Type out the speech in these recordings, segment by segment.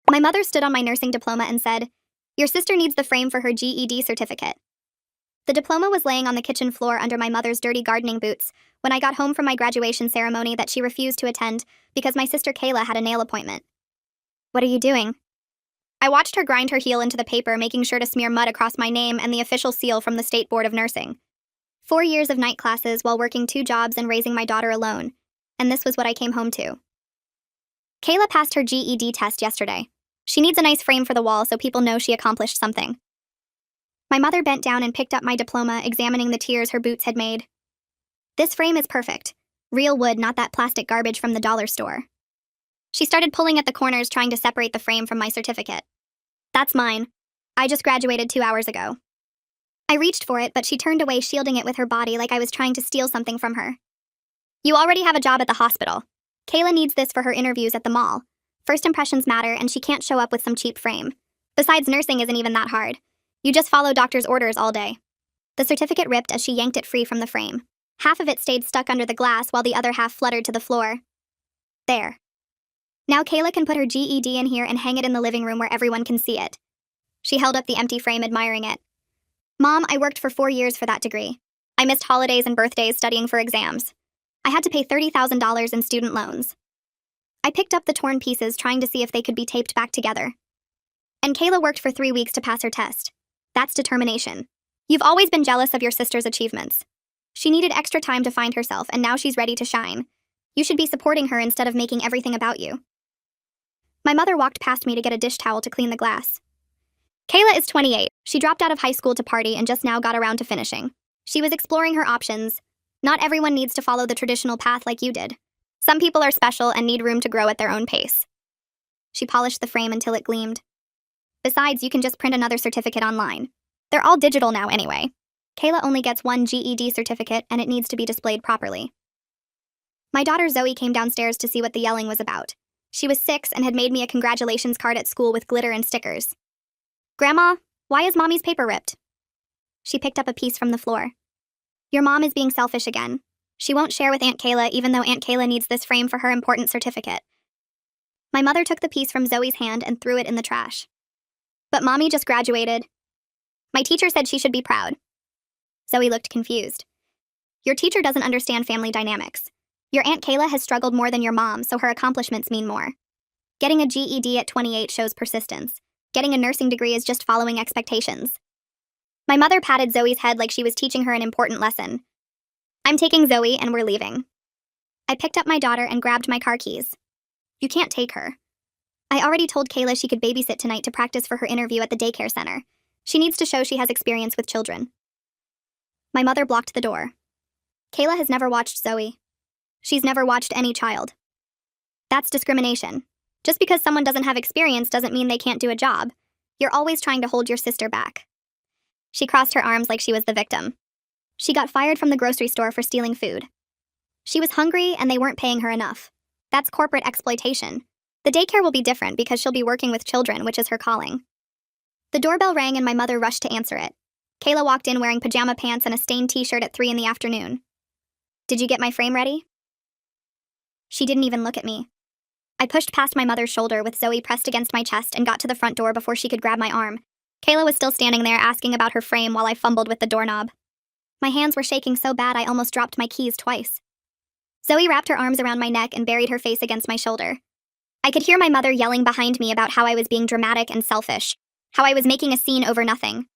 My mother stood on my nursing diploma and said, "Your sister needs the frame for her GED certificate." The diploma was laying on the kitchen floor under my mother's dirty gardening boots when I got home from my graduation ceremony that she refused to attend because my sister Kayla had a nail appointment. "What are you doing?" I watched her grind her heel into the paper, making sure to smear mud across my name and the official seal from the State Board of Nursing. 4 years of night classes while working 2 jobs and raising my daughter alone, and this was what I came home to. Kayla passed her GED test yesterday. She needs a nice frame for the wall so people know she accomplished something. My mother bent down and picked up my diploma, examining the tears her boots had made. "This frame is perfect. Real wood, not that plastic garbage from the dollar store." She started pulling at the corners, trying to separate the frame from my certificate. "That's mine. I just graduated 2 hours ago." I reached for it, but she turned away, shielding it with her body like I was trying to steal something from her. "You already have a job at the hospital. Kayla needs this for her interviews at the mall. First impressions matter, and she can't show up with some cheap frame. Besides, nursing isn't even that hard. You just follow doctor's orders all day." The certificate ripped as she yanked it free from the frame. Half of it stayed stuck under the glass while the other half fluttered to the floor. "There. Now Kayla can put her GED in here and hang it in the living room where everyone can see it." She held up the empty frame, admiring it. "Mom, I worked for 4 years for that degree. I missed holidays and birthdays studying for exams. I had to pay $30,000 in student loans." I picked up the torn pieces, trying to see if they could be taped back together. "And Kayla worked for 3 weeks to pass her test. That's determination. You've always been jealous of your sister's achievements. She needed extra time to find herself, and now she's ready to shine. You should be supporting her instead of making everything about you." My mother walked past me to get a dish towel to clean the glass. "Kayla is 28. She dropped out of high school to party and just now got around to finishing. She was exploring her options. Not everyone needs to follow the traditional path like you did. Some people are special and need room to grow at their own pace." She polished the frame until it gleamed. "Besides, you can just print another certificate online. They're all digital now anyway. Kayla only gets one GED certificate, and it needs to be displayed properly." My daughter Zoe came downstairs to see what the yelling was about. She was 6 and had made me a congratulations card at school with glitter and stickers. "Grandma, why is Mommy's paper ripped?" She picked up a piece from the floor. "Your mom is being selfish again. She won't share with Aunt Kayla, even though Aunt Kayla needs this frame for her important certificate." My mother took the piece from Zoe's hand and threw it in the trash. "But Mommy just graduated. My teacher said she should be proud." Zoe looked confused. "Your teacher doesn't understand family dynamics. Your Aunt Kayla has struggled more than your mom, so her accomplishments mean more. Getting a GED at 28 shows persistence. Getting a nursing degree is just following expectations." My mother patted Zoe's head like she was teaching her an important lesson. "I'm taking Zoe, and we're leaving." I picked up my daughter and grabbed my car keys. "You can't take her. I already told Kayla she could babysit tonight to practice for her interview at the daycare center. She needs to show she has experience with children." My mother blocked the door. "Kayla has never watched Zoe. She's never watched any child. That's discrimination. Just because someone doesn't have experience doesn't mean they can't do a job. You're always trying to hold your sister back." She crossed her arms like she was the victim. She got fired from the grocery store for stealing food. She was hungry and they weren't paying her enough. That's corporate exploitation. The daycare will be different because she'll be working with children, which is her calling. The doorbell rang and my mother rushed to answer it. Kayla walked in wearing pajama pants and a stained t-shirt at 3 in the afternoon. "Did you get my frame ready?" She didn't even look at me. I pushed past my mother's shoulder with Zoe pressed against my chest and got to the front door before she could grab my arm. Kayla was still standing there asking about her frame while I fumbled with the doorknob. My hands were shaking so bad I almost dropped my keys twice. Zoe wrapped her arms around my neck and buried her face against my shoulder. I could hear my mother yelling behind me about how I was being dramatic and selfish, how I was making a scene over nothing.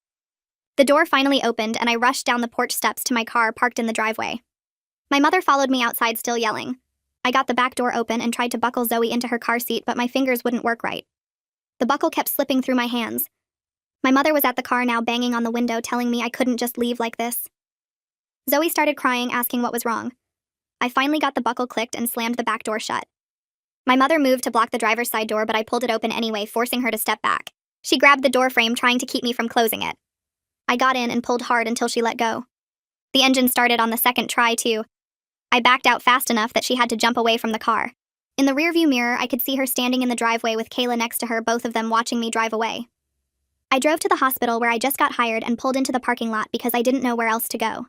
The door finally opened and I rushed down the porch steps to my car parked in the driveway. My mother followed me outside, still yelling. I got the back door open and tried to buckle Zoe into her car seat, but my fingers wouldn't work right. The buckle kept slipping through my hands. My mother was at the car now, banging on the window, telling me I couldn't just leave like this. Zoe started crying, asking what was wrong. I finally got the buckle clicked and slammed the back door shut. My mother moved to block the driver's side door, but I pulled it open anyway, forcing her to step back. She grabbed the door frame, trying to keep me from closing it. I got in and pulled hard until she let go. The engine started on the second try, too. I backed out fast enough that she had to jump away from the car. In the rearview mirror, I could see her standing in the driveway with Kayla next to her, both of them watching me drive away. I drove to the hospital where I just got hired and pulled into the parking lot because I didn't know where else to go.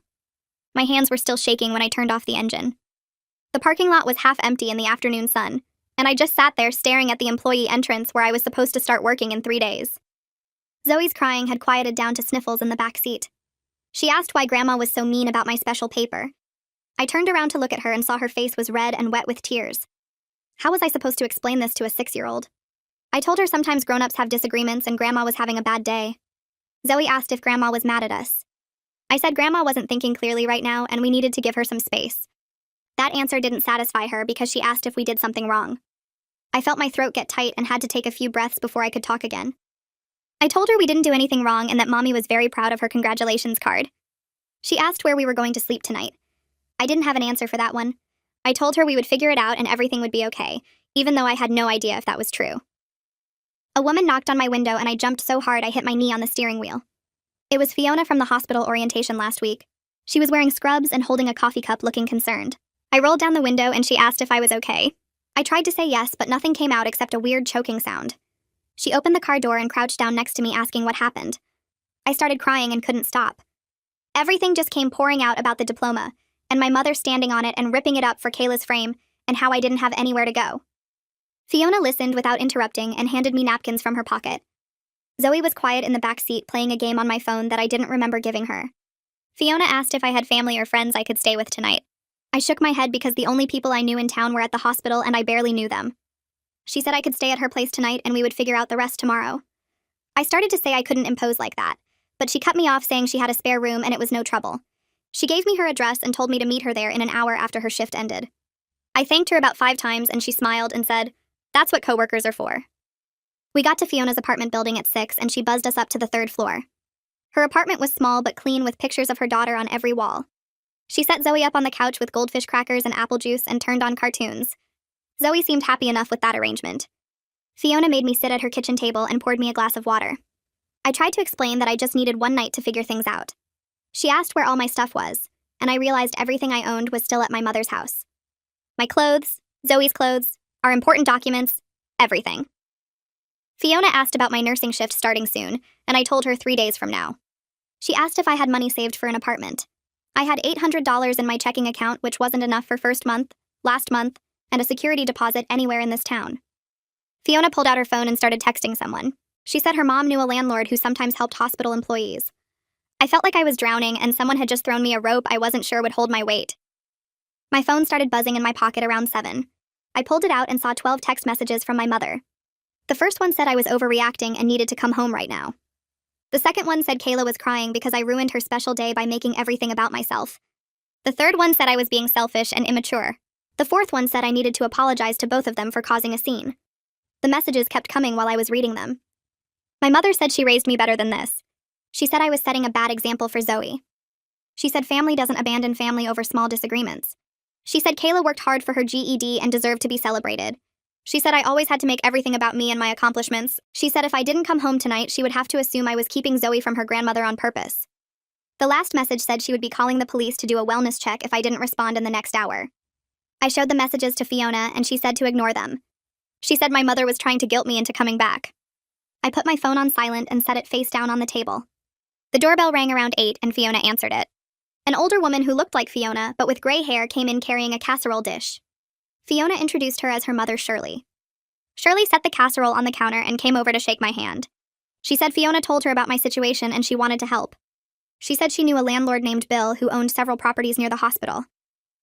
My hands were still shaking when I turned off the engine. The parking lot was half empty in the afternoon sun, and I just sat there staring at the employee entrance where I was supposed to start working in 3 days. Zoe's crying had quieted down to sniffles in the back seat. She asked why Grandma was so mean about my special paper. I turned around to look at her and saw her face was red and wet with tears. How was I supposed to explain this to a 6-year-old? I told her sometimes grown-ups have disagreements and Grandma was having a bad day. Zoe asked if Grandma was mad at us. I said Grandma wasn't thinking clearly right now and we needed to give her some space. That answer didn't satisfy her because she asked if we did something wrong. I felt my throat get tight and had to take a few breaths before I could talk again. I told her we didn't do anything wrong and that Mommy was very proud of her congratulations card. She asked where we were going to sleep tonight. I didn't have an answer for that one. I told her we would figure it out and everything would be okay, even though I had no idea if that was true. A woman knocked on my window and I jumped so hard I hit my knee on the steering wheel. It was Fiona from the hospital orientation last week. She was wearing scrubs and holding a coffee cup looking concerned. I rolled down the window and she asked if I was okay. I tried to say yes, but nothing came out except a weird choking sound. She opened the car door and crouched down next to me asking what happened. I started crying and couldn't stop. Everything just came pouring out about the diploma, and my mother standing on it and ripping it up for Kayla's frame, and how I didn't have anywhere to go. Fiona listened without interrupting and handed me napkins from her pocket. Zoe was quiet in the back seat playing a game on my phone that I didn't remember giving her. Fiona asked if I had family or friends I could stay with tonight. I shook my head because the only people I knew in town were at the hospital and I barely knew them. She said I could stay at her place tonight and we would figure out the rest tomorrow. I started to say I couldn't impose like that, but she cut me off saying she had a spare room and it was no trouble. She gave me her address and told me to meet her there in an hour after her shift ended. I thanked her about 5 times and she smiled and said, "That's what coworkers are for." We got to Fiona's apartment building at 6 and she buzzed us up to the 3rd floor. Her apartment was small but clean with pictures of her daughter on every wall. She set Zoe up on the couch with goldfish crackers and apple juice and turned on cartoons. Zoe seemed happy enough with that arrangement. Fiona made me sit at her kitchen table and poured me a glass of water. I tried to explain that I just needed one night to figure things out. She asked where all my stuff was, and I realized everything I owned was still at my mother's house. My clothes, Zoe's clothes, our important documents, everything. Fiona asked about my nursing shift starting soon, and I told her 3 days from now. She asked if I had money saved for an apartment. I had $800 in my checking account, which wasn't enough for first month, last month, and a security deposit anywhere in this town. Fiona pulled out her phone and started texting someone. She said her mom knew a landlord who sometimes helped hospital employees. I felt like I was drowning and someone had just thrown me a rope I wasn't sure would hold my weight. My phone started buzzing in my pocket around 7. I pulled it out and saw 12 text messages from my mother. The first one said I was overreacting and needed to come home right now. The second one said Kayla was crying because I ruined her special day by making everything about myself. The third one said I was being selfish and immature. The fourth one said I needed to apologize to both of them for causing a scene. The messages kept coming while I was reading them. My mother said she raised me better than this. She said I was setting a bad example for Zoe. She said family doesn't abandon family over small disagreements. She said Kayla worked hard for her GED and deserved to be celebrated. She said I always had to make everything about me and my accomplishments. She said if I didn't come home tonight, she would have to assume I was keeping Zoe from her grandmother on purpose. The last message said she would be calling the police to do a wellness check if I didn't respond in the next hour. I showed the messages to Fiona and she said to ignore them. She said my mother was trying to guilt me into coming back. I put my phone on silent and set it face down on the table. The doorbell rang around 8 and Fiona answered it. An older woman who looked like Fiona, but with gray hair, came in carrying a casserole dish. Fiona introduced her as her mother, Shirley. Shirley set the casserole on the counter and came over to shake my hand. She said Fiona told her about my situation and she wanted to help. She said she knew a landlord named Bill who owned several properties near the hospital.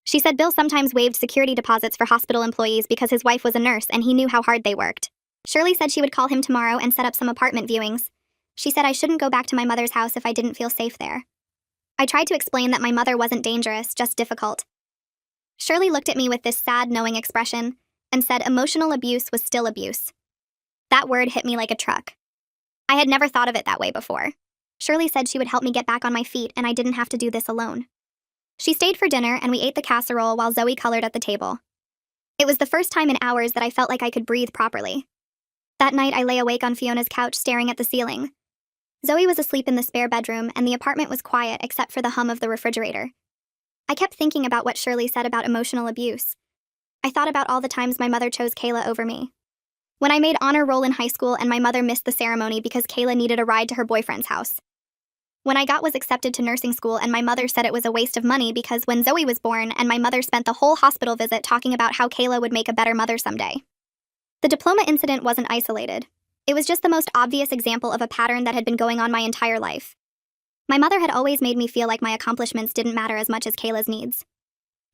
She said Bill sometimes waived security deposits for hospital employees because his wife was a nurse and he knew how hard they worked. Shirley said she would call him tomorrow and set up some apartment viewings. She said I shouldn't go back to my mother's house if I didn't feel safe there. I tried to explain that my mother wasn't dangerous, just difficult. Shirley looked at me with this sad, knowing expression and said emotional abuse was still abuse. That word hit me like a truck. I had never thought of it that way before. Shirley said she would help me get back on my feet and I didn't have to do this alone. She stayed for dinner and we ate the casserole while Zoe colored at the table. It was the first time in hours that I felt like I could breathe properly. That night I lay awake on Fiona's couch staring at the ceiling. Zoe was asleep in the spare bedroom and the apartment was quiet except for the hum of the refrigerator. I kept thinking about what Shirley said about emotional abuse. I thought about all the times my mother chose Kayla over me. When I made honor roll in high school and my mother missed the ceremony because Kayla needed a ride to her boyfriend's house. When I was accepted to nursing school and my mother said it was a waste of money because when Zoe was born and my mother spent the whole hospital visit talking about how Kayla would make a better mother someday. The diploma incident wasn't isolated. It was just the most obvious example of a pattern that had been going on my entire life. My mother had always made me feel like my accomplishments didn't matter as much as Kayla's needs.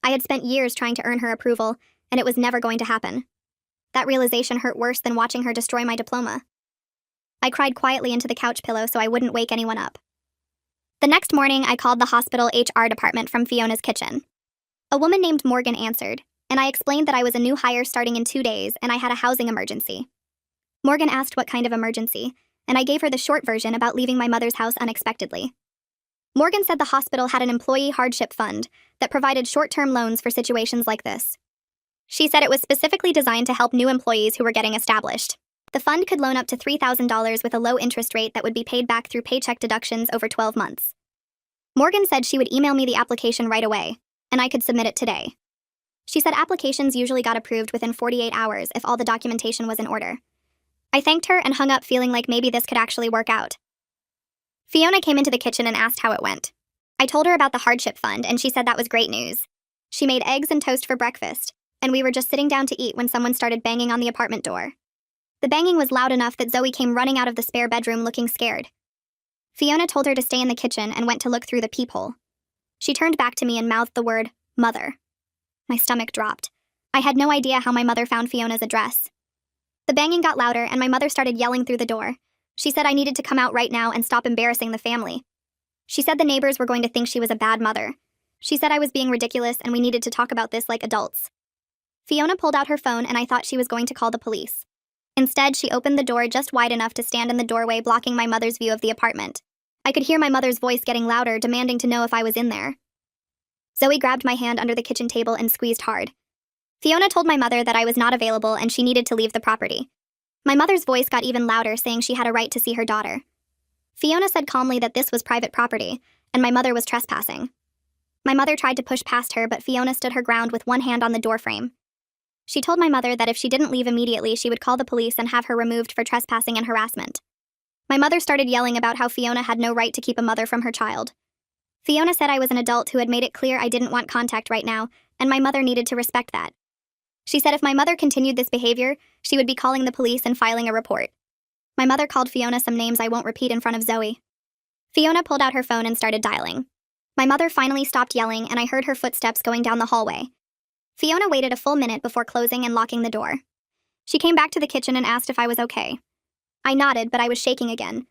I had spent years trying to earn her approval, and it was never going to happen. That realization hurt worse than watching her destroy my diploma. I cried quietly into the couch pillow so I wouldn't wake anyone up. The next morning, I called the hospital HR department from Fiona's kitchen. A woman named Morgan answered, and I explained that I was a new hire starting in 2 days and I had a housing emergency. Morgan asked what kind of emergency, and I gave her the short version about leaving my mother's house unexpectedly. Morgan said the hospital had an employee hardship fund that provided short-term loans for situations like this. She said it was specifically designed to help new employees who were getting established. The fund could loan up to $3,000 with a low interest rate that would be paid back through paycheck deductions over 12 months. Morgan said she would email me the application right away, and I could submit it today. She said applications usually got approved within 48 hours if all the documentation was in order. I thanked her and hung up feeling like maybe this could actually work out. Fiona came into the kitchen and asked how it went. I told her about the hardship fund, and she said that was great news. She made eggs and toast for breakfast, and we were just sitting down to eat when someone started banging on the apartment door. The banging was loud enough that Zoe came running out of the spare bedroom looking scared. Fiona told her to stay in the kitchen and went to look through the peephole. She turned back to me and mouthed the word, "Mother." My stomach dropped. I had no idea how my mother found Fiona's address. The banging got louder and my mother started yelling through the door. She said I needed to come out right now and stop embarrassing the family. She said the neighbors were going to think she was a bad mother. She said I was being ridiculous and we needed to talk about this like adults. Fiona pulled out her phone and I thought she was going to call the police. Instead, she opened the door just wide enough to stand in the doorway blocking my mother's view of the apartment. I could hear my mother's voice getting louder, demanding to know if I was in there. Zoe grabbed my hand under the kitchen table and squeezed hard. Fiona told my mother that I was not available and she needed to leave the property. My mother's voice got even louder, saying she had a right to see her daughter. Fiona said calmly that this was private property, and my mother was trespassing. My mother tried to push past her, but Fiona stood her ground with one hand on the doorframe. She told my mother that if she didn't leave immediately, she would call the police and have her removed for trespassing and harassment. My mother started yelling about how Fiona had no right to keep a mother from her child. Fiona said I was an adult who had made it clear I didn't want contact right now, and my mother needed to respect that. She said if my mother continued this behavior, she would be calling the police and filing a report. My mother called Fiona some names I won't repeat in front of Zoe. Fiona pulled out her phone and started dialing. My mother finally stopped yelling, and I heard her footsteps going down the hallway. Fiona waited a full minute before closing and locking the door. She came back to the kitchen and asked if I was okay. I nodded, but I was shaking again.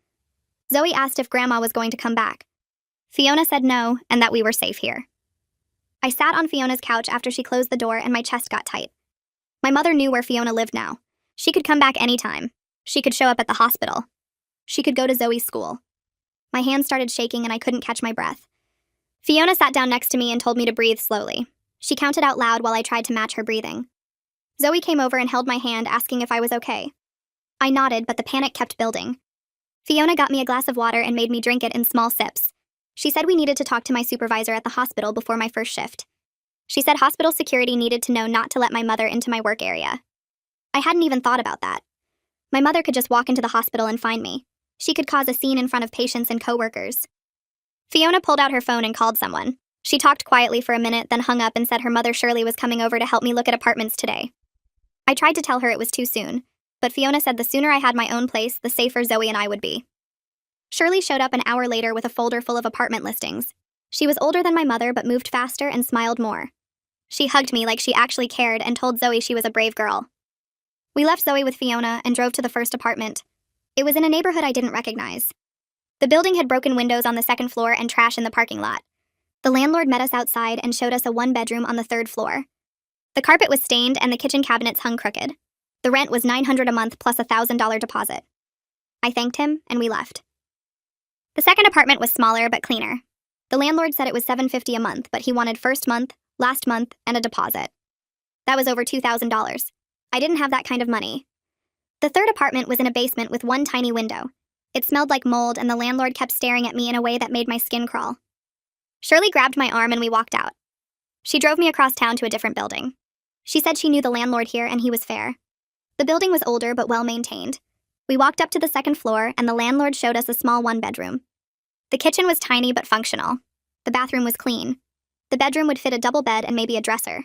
Zoe asked if Grandma was going to come back. Fiona said no, and that we were safe here. I sat on Fiona's couch after she closed the door and my chest got tight. My mother knew where Fiona lived now. She could come back anytime. She could show up at the hospital. She could go to Zoe's school. My hands started shaking and I couldn't catch my breath. Fiona sat down next to me and told me to breathe slowly. She counted out loud while I tried to match her breathing. Zoe came over and held my hand, asking if I was okay. I nodded, but the panic kept building. Fiona got me a glass of water and made me drink it in small sips. She said we needed to talk to my supervisor at the hospital before my first shift. She said hospital security needed to know not to let my mother into my work area. I hadn't even thought about that. My mother could just walk into the hospital and find me. She could cause a scene in front of patients and coworkers. Fiona pulled out her phone and called someone. She talked quietly for a minute, then hung up and said her mother Shirley was coming over to help me look at apartments today. I tried to tell her it was too soon, but Fiona said the sooner I had my own place, the safer Zoe and I would be. Shirley showed up an hour later with a folder full of apartment listings. She was older than my mother but moved faster and smiled more. She hugged me like she actually cared and told Zoe she was a brave girl. We left Zoe with Fiona and drove to the first apartment. It was in a neighborhood I didn't recognize. The building had broken windows on the second floor and trash in the parking lot. The landlord met us outside and showed us a one-bedroom on the third floor. The carpet was stained and the kitchen cabinets hung crooked. The rent was $900 a month plus a $1,000 deposit. I thanked him and we left. The second apartment was smaller but cleaner. The landlord said it was $750 a month, but he wanted first month, last month, and a deposit. That was over $2,000. I didn't have that kind of money. The third apartment was in a basement with one tiny window. It smelled like mold and the landlord kept staring at me in a way that made my skin crawl. Shirley grabbed my arm and we walked out. She drove me across town to a different building. She said she knew the landlord here and he was fair. The building was older but well-maintained. We walked up to the second floor and the landlord showed us a small one-bedroom. The kitchen was tiny but functional. The bathroom was clean. The bedroom would fit a double bed and maybe a dresser.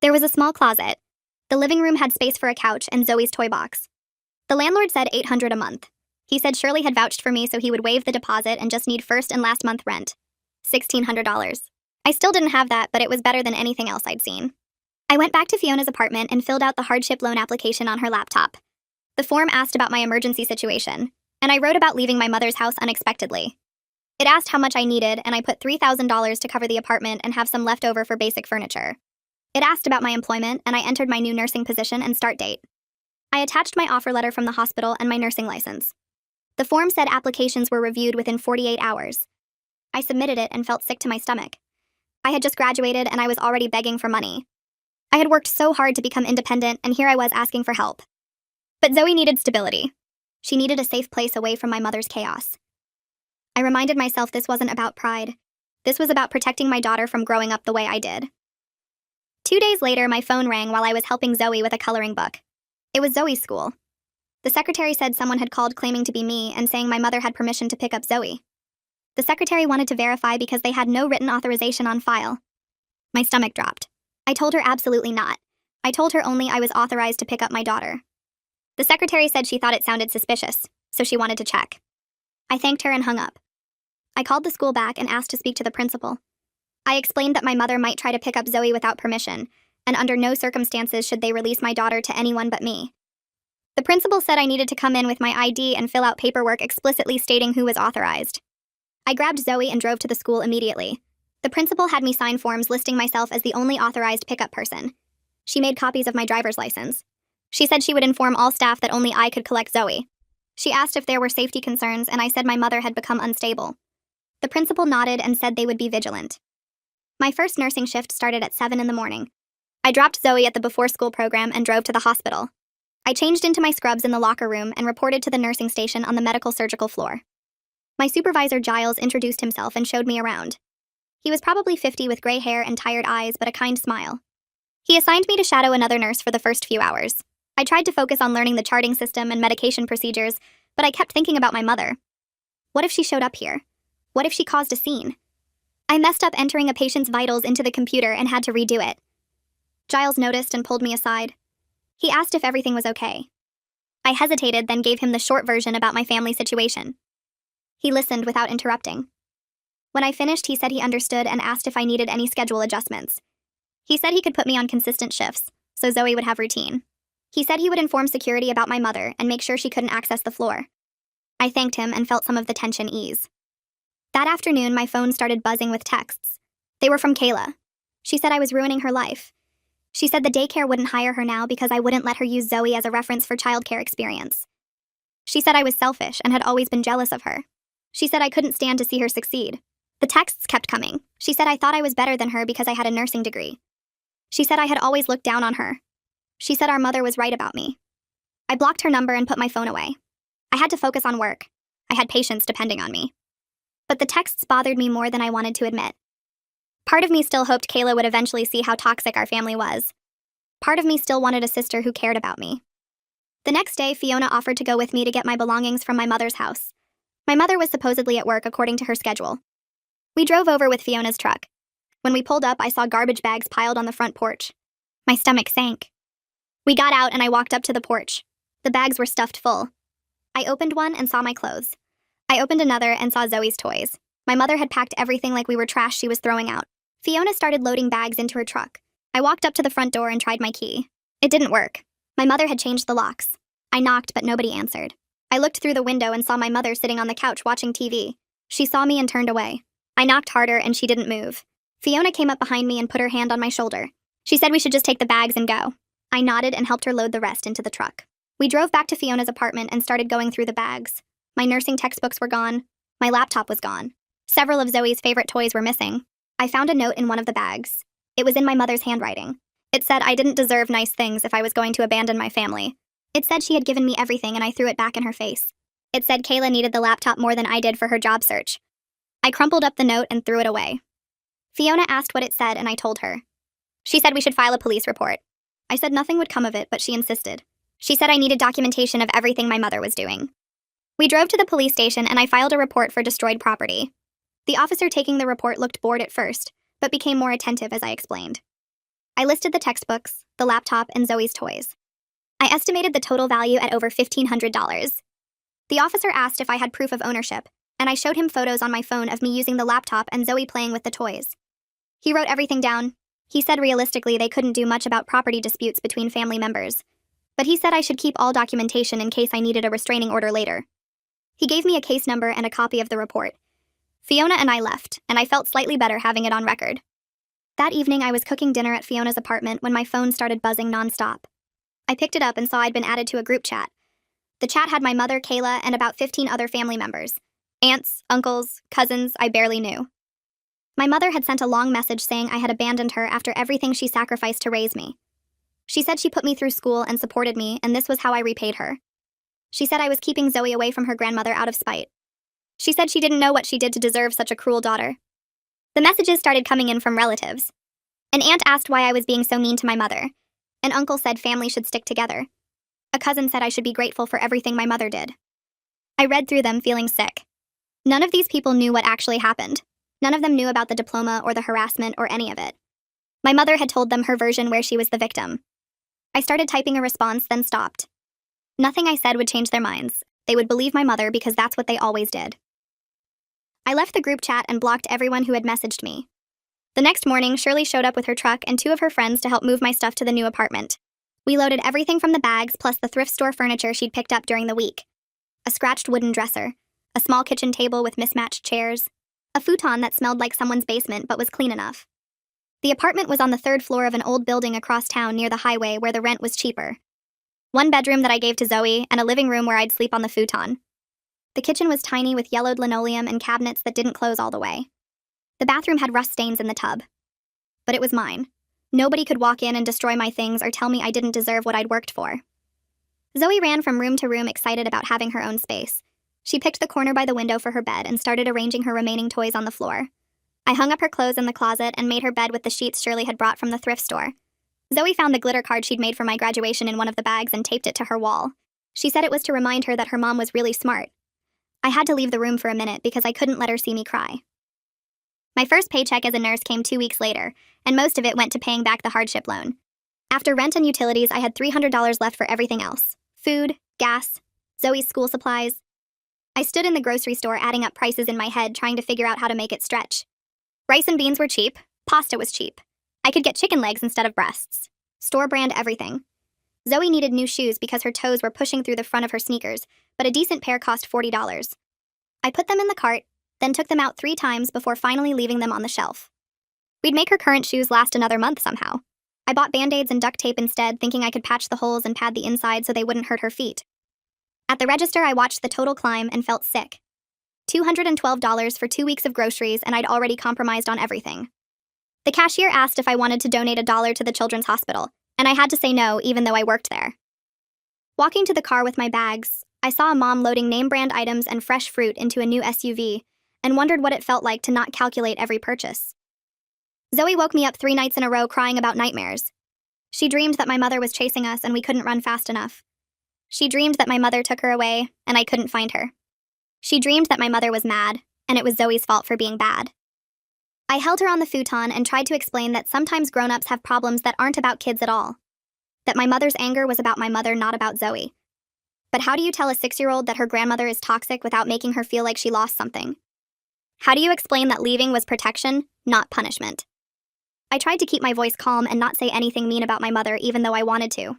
There was a small closet. The living room had space for a couch and Zoe's toy box. The landlord said $800 a month. He said Shirley had vouched for me so he would waive the deposit and just need first and last month rent. $1,600. I still didn't have that, but it was better than anything else I'd seen. I went back to Fiona's apartment and filled out the hardship loan application on her laptop. The form asked about my emergency situation, and I wrote about leaving my mother's house unexpectedly. It asked how much I needed, and I put $3,000 to cover the apartment and have some left over for basic furniture. It asked about my employment, and I entered my new nursing position and start date. I attached my offer letter from the hospital and my nursing license. The form said applications were reviewed within 48 hours. I submitted it and felt sick to my stomach. I had just graduated and I was already begging for money. I had worked so hard to become independent, and here I was asking for help. But Zoe needed stability. She needed a safe place away from my mother's chaos. I reminded myself this wasn't about pride. This was about protecting my daughter from growing up the way I did. 2 days later, my phone rang while I was helping Zoe with a coloring book. It was Zoe's school. The secretary said someone had called claiming to be me and saying my mother had permission to pick up Zoe. The secretary wanted to verify because they had no written authorization on file. My stomach dropped. I told her absolutely not. I told her only I was authorized to pick up my daughter. The secretary said she thought it sounded suspicious, so she wanted to check. I thanked her and hung up. I called the school back and asked to speak to the principal. I explained that my mother might try to pick up Zoe without permission, and under no circumstances should they release my daughter to anyone but me. The principal said I needed to come in with my ID and fill out paperwork explicitly stating who was authorized. I grabbed Zoe and drove to the school immediately. The principal had me sign forms listing myself as the only authorized pickup person. She made copies of my driver's license. She said she would inform all staff that only I could collect Zoe. She asked if there were safety concerns, and I said my mother had become unstable. The principal nodded and said they would be vigilant. My first nursing shift started at 7 in the morning. I dropped Zoe at the before-school program and drove to the hospital. I changed into my scrubs in the locker room and reported to the nursing station on the medical surgical floor. My supervisor Giles introduced himself and showed me around. He was probably 50 with gray hair and tired eyes, but a kind smile. He assigned me to shadow another nurse for the first few hours. I tried to focus on learning the charting system and medication procedures, but I kept thinking about my mother. What if she showed up here? What if she caused a scene? I messed up entering a patient's vitals into the computer and had to redo it. Giles noticed and pulled me aside. He asked if everything was okay. I hesitated, then gave him the short version about my family situation. He listened without interrupting. When I finished, he said he understood and asked if I needed any schedule adjustments. He said he could put me on consistent shifts, so Zoe would have routine. He said he would inform security about my mother and make sure she couldn't access the floor. I thanked him and felt some of the tension ease. That afternoon, my phone started buzzing with texts. They were from Kayla. She said I was ruining her life. She said the daycare wouldn't hire her now because I wouldn't let her use Zoe as a reference for childcare experience. She said I was selfish and had always been jealous of her. She said I couldn't stand to see her succeed. The texts kept coming. She said I thought I was better than her because I had a nursing degree. She said I had always looked down on her. She said our mother was right about me. I blocked her number and put my phone away. I had to focus on work. I had patients depending on me. But the texts bothered me more than I wanted to admit. Part of me still hoped Kayla would eventually see how toxic our family was. Part of me still wanted a sister who cared about me. The next day, Fiona offered to go with me to get my belongings from my mother's house. My mother was supposedly at work according to her schedule. We drove over with Fiona's truck. When we pulled up, I saw garbage bags piled on the front porch. My stomach sank. We got out and I walked up to the porch. The bags were stuffed full. I opened one and saw my clothes. I opened another and saw Zoe's toys. My mother had packed everything like we were trash she was throwing out. Fiona started loading bags into her truck. I walked up to the front door and tried my key. It didn't work. My mother had changed the locks. I knocked, but nobody answered. I looked through the window and saw my mother sitting on the couch watching TV. She saw me and turned away. I knocked harder and she didn't move. Fiona came up behind me and put her hand on my shoulder. She said we should just take the bags and go. I nodded and helped her load the rest into the truck. We drove back to Fiona's apartment and started going through the bags. My nursing textbooks were gone. My laptop was gone. Several of Zoe's favorite toys were missing. I found a note in one of the bags. It was in my mother's handwriting. It said I didn't deserve nice things if I was going to abandon my family. It said she had given me everything and I threw it back in her face. It said Kayla needed the laptop more than I did for her job search. I crumpled up the note and threw it away. Fiona asked what it said and I told her. She said we should file a police report. I said nothing would come of it, but she insisted. She said I needed documentation of everything my mother was doing. We drove to the police station and I filed a report for destroyed property. The officer taking the report looked bored at first, but became more attentive as I explained. I listed the textbooks, the laptop, and Zoe's toys. I estimated the total value at over $1,500. The officer asked if I had proof of ownership, and I showed him photos on my phone of me using the laptop and Zoe playing with the toys. He wrote everything down. He said realistically they couldn't do much about property disputes between family members, but he said I should keep all documentation in case I needed a restraining order later. He gave me a case number and a copy of the report. Fiona and I left, and I felt slightly better having it on record. That evening, I was cooking dinner at Fiona's apartment when my phone started buzzing nonstop. I picked it up and saw I'd been added to a group chat. The chat had my mother, Kayla, and about 15 other family members. Aunts, uncles, cousins I barely knew. My mother had sent a long message saying I had abandoned her after everything she sacrificed to raise me. She said she put me through school and supported me, and this was how I repaid her. She said I was keeping Zoe away from her grandmother out of spite. She said she didn't know what she did to deserve such a cruel daughter. The messages started coming in from relatives. An aunt asked why I was being so mean to my mother. An uncle said family should stick together. A cousin said I should be grateful for everything my mother did. I read through them feeling sick. None of these people knew what actually happened. None of them knew about the diploma or the harassment or any of it. My mother had told them her version where she was the victim. I started typing a response, then stopped. Nothing I said would change their minds. They would believe my mother because that's what they always did. I left the group chat and blocked everyone who had messaged me. The next morning, Shirley showed up with her truck and 2 of her friends to help move my stuff to the new apartment. We loaded everything from the bags plus the thrift store furniture she'd picked up during the week. A scratched wooden dresser, a small kitchen table with mismatched chairs, a futon that smelled like someone's basement but was clean enough. The apartment was on the 3rd floor of an old building across town near the highway where the rent was cheaper. 1 bedroom that I gave to Zoe, and a living room where I'd sleep on the futon. The kitchen was tiny with yellowed linoleum and cabinets that didn't close all the way. The bathroom had rust stains in the tub. But it was mine. Nobody could walk in and destroy my things or tell me I didn't deserve what I'd worked for. Zoe ran from room to room excited about having her own space. She picked the corner by the window for her bed and started arranging her remaining toys on the floor. I hung up her clothes in the closet and made her bed with the sheets Shirley had brought from the thrift store. Zoe found the glitter card she'd made for my graduation in one of the bags and taped it to her wall. She said it was to remind her that her mom was really smart. I had to leave the room for a minute because I couldn't let her see me cry. My first paycheck as a nurse came 2 weeks later, and most of it went to paying back the hardship loan. After rent and utilities, I had $300 left for everything else. Food, gas, Zoe's school supplies. I stood in the grocery store adding up prices in my head, trying to figure out how to make it stretch. Rice and beans were cheap. Pasta was cheap. I could get chicken legs instead of breasts. Store brand everything. Zoe needed new shoes because her toes were pushing through the front of her sneakers, but a decent pair cost $40. I put them in the cart, then took them out 3 times before finally leaving them on the shelf. We'd make her current shoes last another month somehow. I bought Band-Aids and duct tape instead, thinking I could patch the holes and pad the inside so they wouldn't hurt her feet. At the register, I watched the total climb and felt sick. $212 for 2 weeks of groceries, and I'd already compromised on everything. The cashier asked if I wanted to donate $1 to the children's hospital, and I had to say no even though I worked there. Walking to the car with my bags, I saw a mom loading name-brand items and fresh fruit into a new SUV and wondered what it felt like to not calculate every purchase. Zoe woke me up 3 nights in a row crying about nightmares. She dreamed that my mother was chasing us and we couldn't run fast enough. She dreamed that my mother took her away and I couldn't find her. She dreamed that my mother was mad, and it was Zoe's fault for being bad. I held her on the futon and tried to explain that sometimes grown-ups have problems that aren't about kids at all. That my mother's anger was about my mother, not about Zoe. But how do you tell a 6-year-old that her grandmother is toxic without making her feel like she lost something? How do you explain that leaving was protection, not punishment? I tried to keep my voice calm and not say anything mean about my mother even though I wanted to.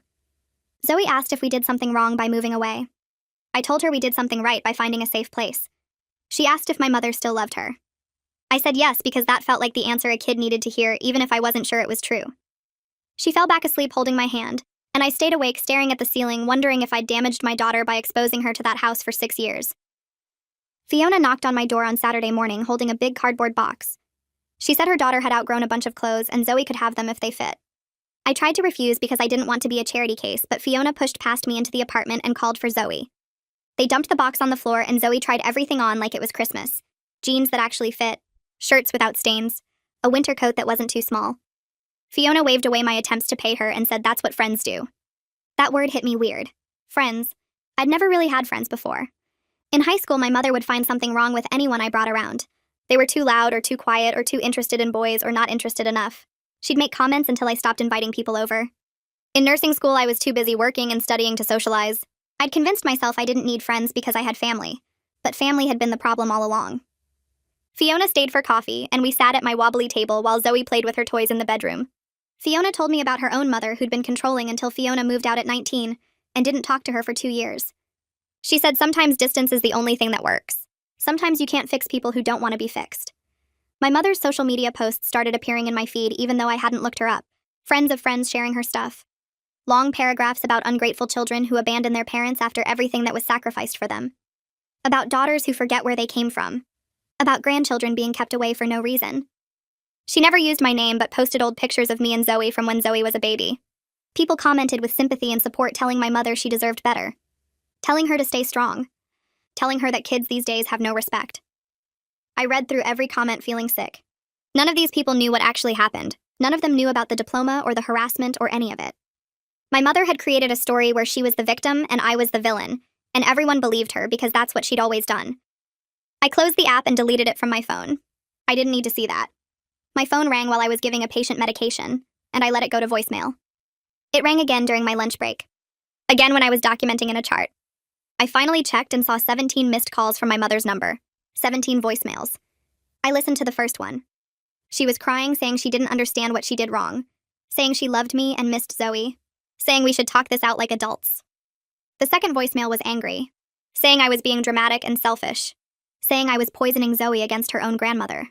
Zoe asked if we did something wrong by moving away. I told her we did something right by finding a safe place. She asked if my mother still loved her. I said yes because that felt like the answer a kid needed to hear even if I wasn't sure it was true. She fell back asleep holding my hand, and I stayed awake staring at the ceiling wondering if I'd damaged my daughter by exposing her to that house for 6 years. Fiona knocked on my door on Saturday morning holding a big cardboard box. She said her daughter had outgrown a bunch of clothes and Zoe could have them if they fit. I tried to refuse because I didn't want to be a charity case, but Fiona pushed past me into the apartment and called for Zoe. They dumped the box on the floor and Zoe tried everything on like it was Christmas. Jeans that actually fit, shirts without stains, a winter coat that wasn't too small. Fiona waved away my attempts to pay her and said that's what friends do. That word hit me weird. Friends. I'd never really had friends before. In high school, my mother would find something wrong with anyone I brought around. They were too loud or too quiet or too interested in boys or not interested enough. She'd make comments until I stopped inviting people over. In nursing school, I was too busy working and studying to socialize. I'd convinced myself I didn't need friends because I had family, but family had been the problem all along. Fiona stayed for coffee, and we sat at my wobbly table while Zoe played with her toys in the bedroom. Fiona told me about her own mother who'd been controlling until Fiona moved out at 19 and didn't talk to her for 2 years. She said sometimes distance is the only thing that works. Sometimes you can't fix people who don't want to be fixed. My mother's social media posts started appearing in my feed even though I hadn't looked her up. Friends of friends sharing her stuff. Long paragraphs about ungrateful children who abandon their parents after everything that was sacrificed for them. About daughters who forget where they came from. About grandchildren being kept away for no reason. She never used my name but posted old pictures of me and Zoe from when Zoe was a baby. People commented with sympathy and support telling my mother she deserved better. Telling her to stay strong. Telling her that kids these days have no respect. I read through every comment feeling sick. None of these people knew what actually happened. None of them knew about the diploma or the harassment or any of it. My mother had created a story where she was the victim and I was the villain, and everyone believed her because that's what she'd always done. I closed the app and deleted it from my phone. I didn't need to see that. My phone rang while I was giving a patient medication, and I let it go to voicemail. It rang again during my lunch break. Again when I was documenting in a chart. I finally checked and saw 17 missed calls from my mother's number. 17 voicemails. I listened to the first one. She was crying, saying she didn't understand what she did wrong. Saying she loved me and missed Zoe. Saying we should talk this out like adults. The second voicemail was angry. Saying I was being dramatic and selfish. Saying I was poisoning Zoe against her own grandmother.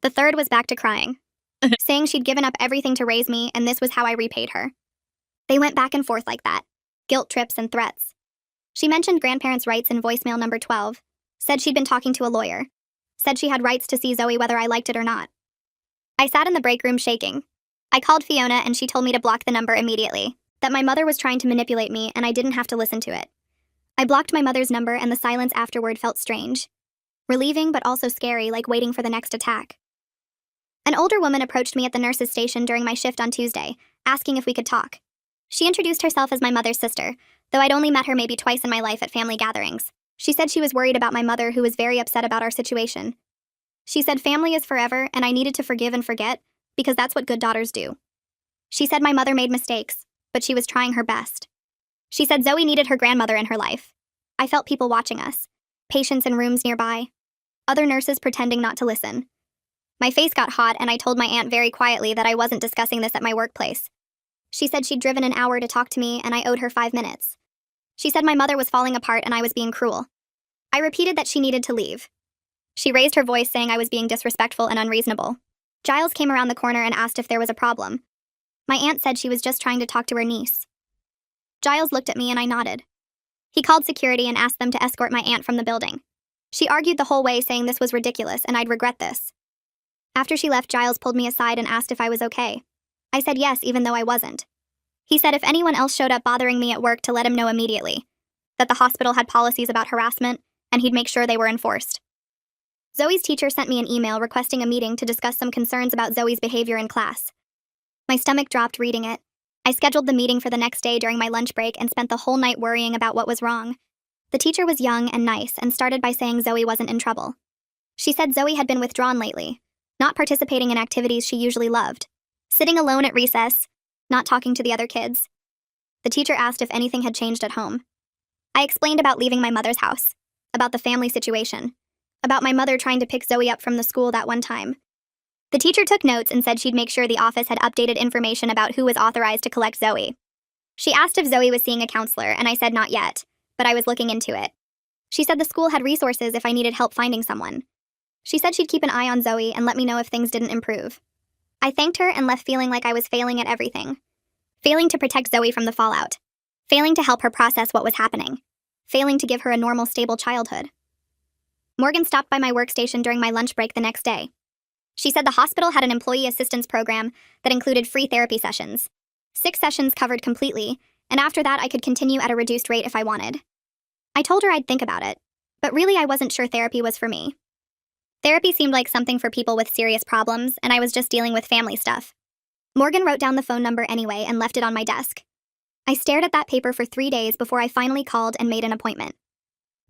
The third was back to crying. Saying she'd given up everything to raise me and this was how I repaid her. They went back and forth like that. Guilt trips and threats. She mentioned grandparents' rights in voicemail number 12. Said she'd been talking to a lawyer. Said she had rights to see Zoe whether I liked it or not. I sat in the break room shaking. I called Fiona and she told me to block the number immediately. That my mother was trying to manipulate me and I didn't have to listen to it. I blocked my mother's number and the silence afterward felt strange. Relieving but also scary, like waiting for the next attack. An older woman approached me at the nurse's station during my shift on Tuesday, asking if we could talk. She introduced herself as my mother's sister, though I'd only met her maybe twice in my life at family gatherings. She said she was worried about my mother who was very upset about our situation. She said family is forever and I needed to forgive and forget, because that's what good daughters do. She said my mother made mistakes, but she was trying her best. She said Zoe needed her grandmother in her life. I felt people watching us, patients in rooms nearby, other nurses pretending not to listen. My face got hot and I told my aunt very quietly that I wasn't discussing this at my workplace. She said she'd driven an hour to talk to me and I owed her 5 minutes. She said my mother was falling apart and I was being cruel. I repeated that she needed to leave. She raised her voice saying I was being disrespectful and unreasonable. Giles came around the corner and asked if there was a problem. My aunt said she was just trying to talk to her niece. Giles looked at me and I nodded. He called security and asked them to escort my aunt from the building. She argued the whole way saying this was ridiculous and I'd regret this. After she left, Giles pulled me aside and asked if I was okay. I said yes, even though I wasn't. He said if anyone else showed up bothering me at work to let him know immediately. That the hospital had policies about harassment, and he'd make sure they were enforced. Zoe's teacher sent me an email requesting a meeting to discuss some concerns about Zoe's behavior in class. My stomach dropped reading it. I scheduled the meeting for the next day during my lunch break and spent the whole night worrying about what was wrong. The teacher was young and nice and started by saying Zoe wasn't in trouble. She said Zoe had been withdrawn lately, not participating in activities she usually loved, sitting alone at recess, not talking to the other kids. The teacher asked if anything had changed at home. I explained about leaving my mother's house, about the family situation, about my mother trying to pick Zoe up from the school that one time. The teacher took notes and said she'd make sure the office had updated information about who was authorized to collect Zoe. She asked if Zoe was seeing a counselor, and I said not yet, but I was looking into it. She said the school had resources if I needed help finding someone. She said she'd keep an eye on Zoe and let me know if things didn't improve. I thanked her and left feeling like I was failing at everything. Failing to protect Zoe from the fallout. Failing to help her process what was happening. Failing to give her a normal, stable childhood. Morgan stopped by my workstation during my lunch break the next day. She said the hospital had an employee assistance program that included free therapy sessions. 6 sessions covered completely, and after that I could continue at a reduced rate if I wanted. I told her I'd think about it, but really I wasn't sure therapy was for me. Therapy seemed like something for people with serious problems, and I was just dealing with family stuff. Morgan wrote down the phone number anyway and left it on my desk. I stared at that paper for 3 days before I finally called and made an appointment.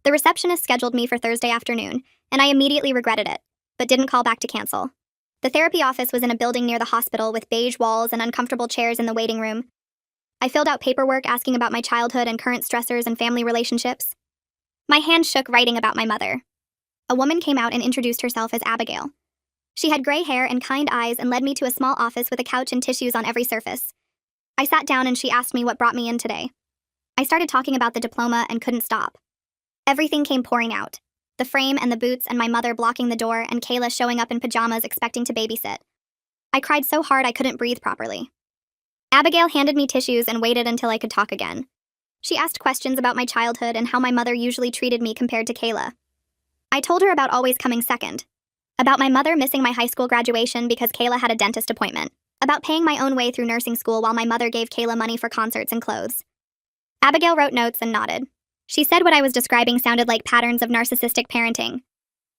The receptionist scheduled me for Thursday afternoon, and I immediately regretted it, but didn't call back to cancel. The therapy office was in a building near the hospital with beige walls and uncomfortable chairs in the waiting room. I filled out paperwork asking about my childhood and current stressors and family relationships. My hand shook writing about my mother. A woman came out and introduced herself as Abigail. She had gray hair and kind eyes and led me to a small office with a couch and tissues on every surface. I sat down and she asked me what brought me in today. I started talking about the diploma and couldn't stop. Everything came pouring out. The frame and the boots and my mother blocking the door and Kayla showing up in pajamas expecting to babysit. I cried so hard I couldn't breathe properly. Abigail handed me tissues and waited until I could talk again. She asked questions about my childhood and how my mother usually treated me compared to Kayla. I told her about always coming second. About my mother missing my high school graduation because Kayla had a dentist appointment. About paying my own way through nursing school while my mother gave Kayla money for concerts and clothes. Abigail wrote notes and nodded. She said what I was describing sounded like patterns of narcissistic parenting.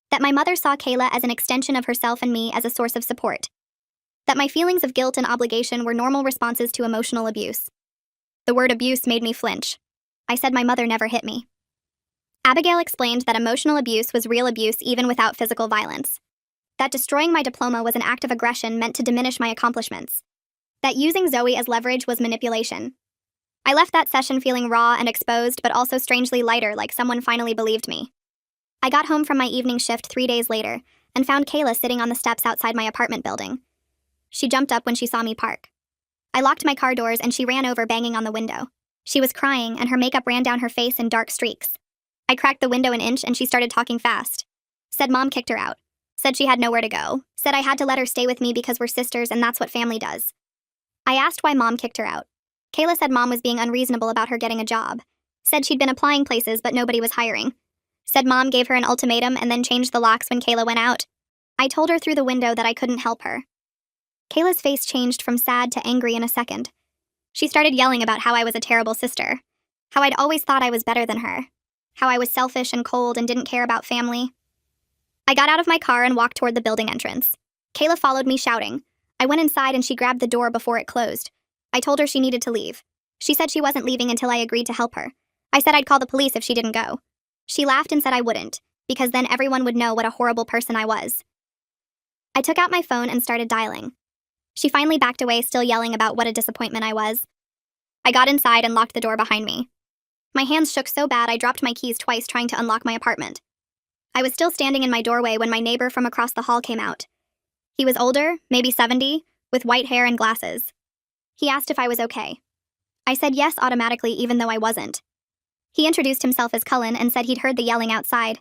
That my mother saw Kayla as an extension of herself and me as a source of support. That my feelings of guilt and obligation were normal responses to emotional abuse. The word abuse made me flinch. I said my mother never hit me. Abigail explained that emotional abuse was real abuse even without physical violence. That destroying my diploma was an act of aggression meant to diminish my accomplishments. That using Zoe as leverage was manipulation. I left that session feeling raw and exposed, but also strangely lighter, like someone finally believed me. I got home from my evening shift 3 days later and found Kayla sitting on the steps outside my apartment building. She jumped up when she saw me park. I locked my car doors and she ran over banging on the window. She was crying and her makeup ran down her face in dark streaks. I cracked the window an inch and she started talking fast. Said mom kicked her out. Said she had nowhere to go. Said I had to let her stay with me because we're sisters and that's what family does. I asked why mom kicked her out. Kayla said mom was being unreasonable about her getting a job. Said she'd been applying places but nobody was hiring. Said mom gave her an ultimatum and then changed the locks when Kayla went out. I told her through the window that I couldn't help her. Kayla's face changed from sad to angry in a second. She started yelling about how I was a terrible sister. How I'd always thought I was better than her. How I was selfish and cold and didn't care about family. I got out of my car and walked toward the building entrance. Kayla followed me shouting. I went inside and she grabbed the door before it closed. I told her she needed to leave. She said she wasn't leaving until I agreed to help her. I said I'd call the police if she didn't go. She laughed and said I wouldn't, because then everyone would know what a horrible person I was. I took out my phone and started dialing. She finally backed away, still yelling about what a disappointment I was. I got inside and locked the door behind me. My hands shook so bad I dropped my keys twice trying to unlock my apartment. I was still standing in my doorway when my neighbor from across the hall came out. He was older, maybe 70, with white hair and glasses. He asked if I was okay. I said yes automatically even though I wasn't. He introduced himself as Cullen and said he'd heard the yelling outside.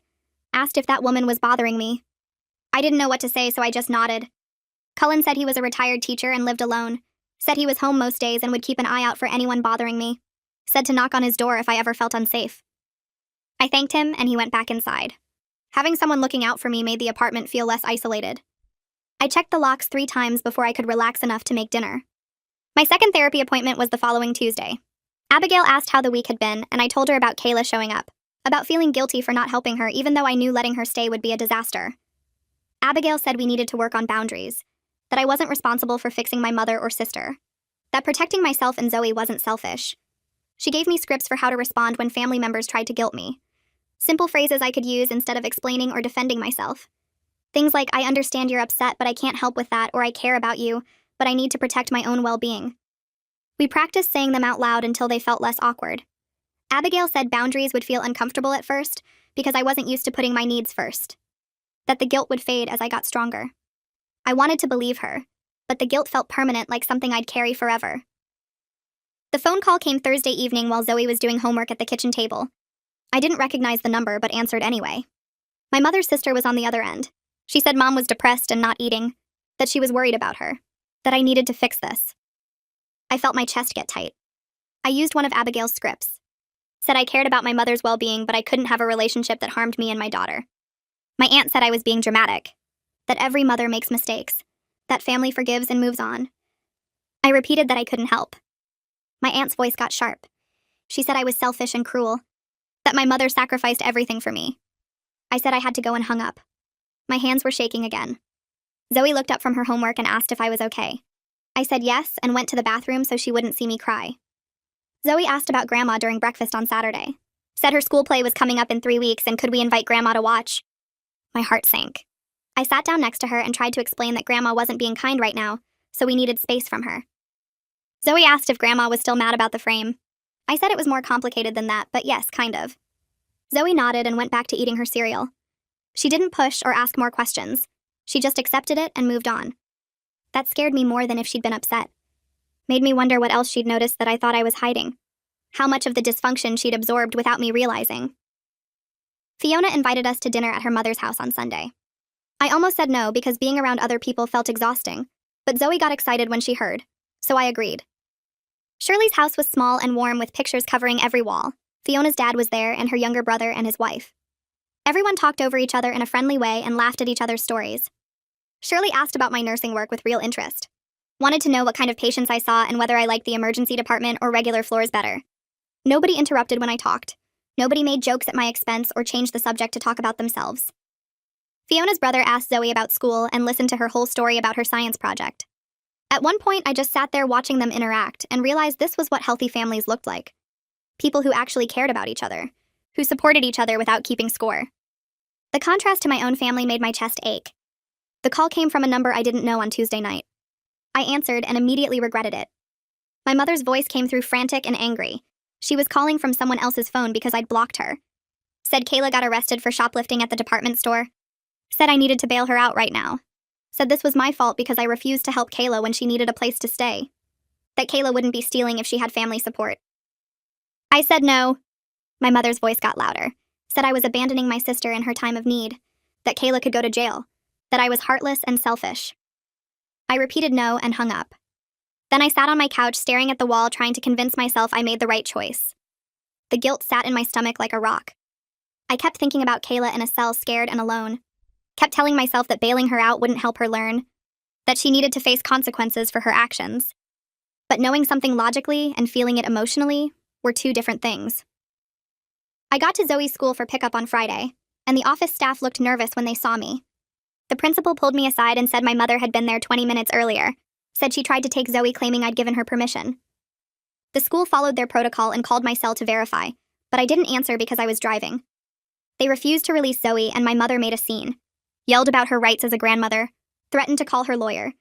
Asked if that woman was bothering me. I didn't know what to say, so I just nodded. Cullen said he was a retired teacher and lived alone. Said he was home most days and would keep an eye out for anyone bothering me. Said to knock on his door if I ever felt unsafe. I thanked him and he went back inside. Having someone looking out for me made the apartment feel less isolated. I checked the locks 3 times before I could relax enough to make dinner. My second therapy appointment was the following Tuesday. Abigail asked how the week had been, and I told her about Kayla showing up. About feeling guilty for not helping her even though I knew letting her stay would be a disaster. Abigail said we needed to work on boundaries. That I wasn't responsible for fixing my mother or sister. That protecting myself and Zoe wasn't selfish. She gave me scripts for how to respond when family members tried to guilt me. Simple phrases I could use instead of explaining or defending myself. Things like, I understand you're upset, but I can't help with that, or I care about you, but I need to protect my own well-being. We practiced saying them out loud until they felt less awkward. Abigail said boundaries would feel uncomfortable at first because I wasn't used to putting my needs first. That the guilt would fade as I got stronger. I wanted to believe her, but the guilt felt permanent, like something I'd carry forever. The phone call came Thursday evening while Zoe was doing homework at the kitchen table. I didn't recognize the number, but answered anyway. My mother's sister was on the other end. She said mom was depressed and not eating, that she was worried about her, that I needed to fix this. I felt my chest get tight. I used one of Abigail's scripts. Said I cared about my mother's well-being, but I couldn't have a relationship that harmed me and my daughter. My aunt said I was being dramatic. That every mother makes mistakes. That family forgives and moves on. I repeated that I couldn't help. My aunt's voice got sharp. She said I was selfish and cruel. That my mother sacrificed everything for me. I said I had to go and hung up. My hands were shaking again. Zoe looked up from her homework and asked if I was okay. I said yes and went to the bathroom so she wouldn't see me cry. Zoe asked about Grandma during breakfast on Saturday. Said her school play was coming up in 3 weeks and could we invite Grandma to watch? My heart sank. I sat down next to her and tried to explain that Grandma wasn't being kind right now, so we needed space from her. Zoe asked if Grandma was still mad about the frame. I said it was more complicated than that, but yes, kind of. Zoe nodded and went back to eating her cereal. She didn't push or ask more questions. She just accepted it and moved on. That scared me more than if she'd been upset. Made me wonder what else she'd noticed that I thought I was hiding. How much of the dysfunction she'd absorbed without me realizing. Fiona invited us to dinner at her mother's house on Sunday. I almost said no because being around other people felt exhausting, but Zoe got excited when she heard, so I agreed. Shirley's house was small and warm with pictures covering every wall. Fiona's dad was there and her younger brother and his wife. Everyone talked over each other in a friendly way and laughed at each other's stories. Shirley asked about my nursing work with real interest. Wanted to know what kind of patients I saw and whether I liked the emergency department or regular floors better. Nobody interrupted when I talked. Nobody made jokes at my expense or changed the subject to talk about themselves. Fiona's brother asked Zoe about school and listened to her whole story about her science project. At one point, I just sat there watching them interact and realized this was what healthy families looked like. People who actually cared about each other, who supported each other without keeping score. The contrast to my own family made my chest ache. The call came from a number I didn't know on Tuesday night. I answered and immediately regretted it. My mother's voice came through frantic and angry. She was calling from someone else's phone because I'd blocked her. Said Kayla got arrested for shoplifting at the department store. Said I needed to bail her out right now. Said this was my fault because I refused to help Kayla when she needed a place to stay. That Kayla wouldn't be stealing if she had family support. I said no. My mother's voice got louder. Said I was abandoning my sister in her time of need. That Kayla could go to jail. That I was heartless and selfish. I repeated no and hung up. Then I sat on my couch staring at the wall trying to convince myself I made the right choice. The guilt sat in my stomach like a rock. I kept thinking about Kayla in a cell scared and alone. Kept telling myself that bailing her out wouldn't help her learn. That she needed to face consequences for her actions. But knowing something logically and feeling it emotionally were two different things. I got to Zoe's school for pickup on Friday, and the office staff looked nervous when they saw me. The principal pulled me aside and said my mother had been there 20 minutes earlier. Said she tried to take Zoe claiming I'd given her permission. The school followed their protocol and called my cell to verify, but I didn't answer because I was driving. They refused to release Zoe and my mother made a scene. Yelled about her rights as a grandmother, threatened to call her lawyer.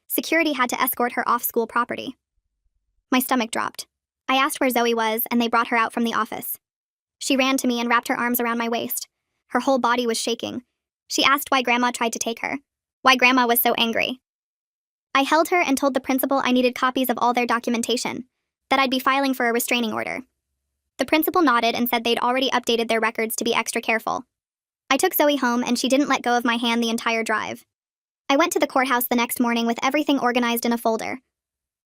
Security had to escort her off school property. My stomach dropped. I asked where Zoe was and they brought her out from the office. She ran to me and wrapped her arms around my waist. Her whole body was shaking. She asked why Grandma tried to take her. Why Grandma was so angry. I held her and told the principal I needed copies of all their documentation, that I'd be filing for a restraining order. The principal nodded and said they'd already updated their records to be extra careful. I took Zoe home and she didn't let go of my hand the entire drive. I went to the courthouse the next morning with everything organized in a folder.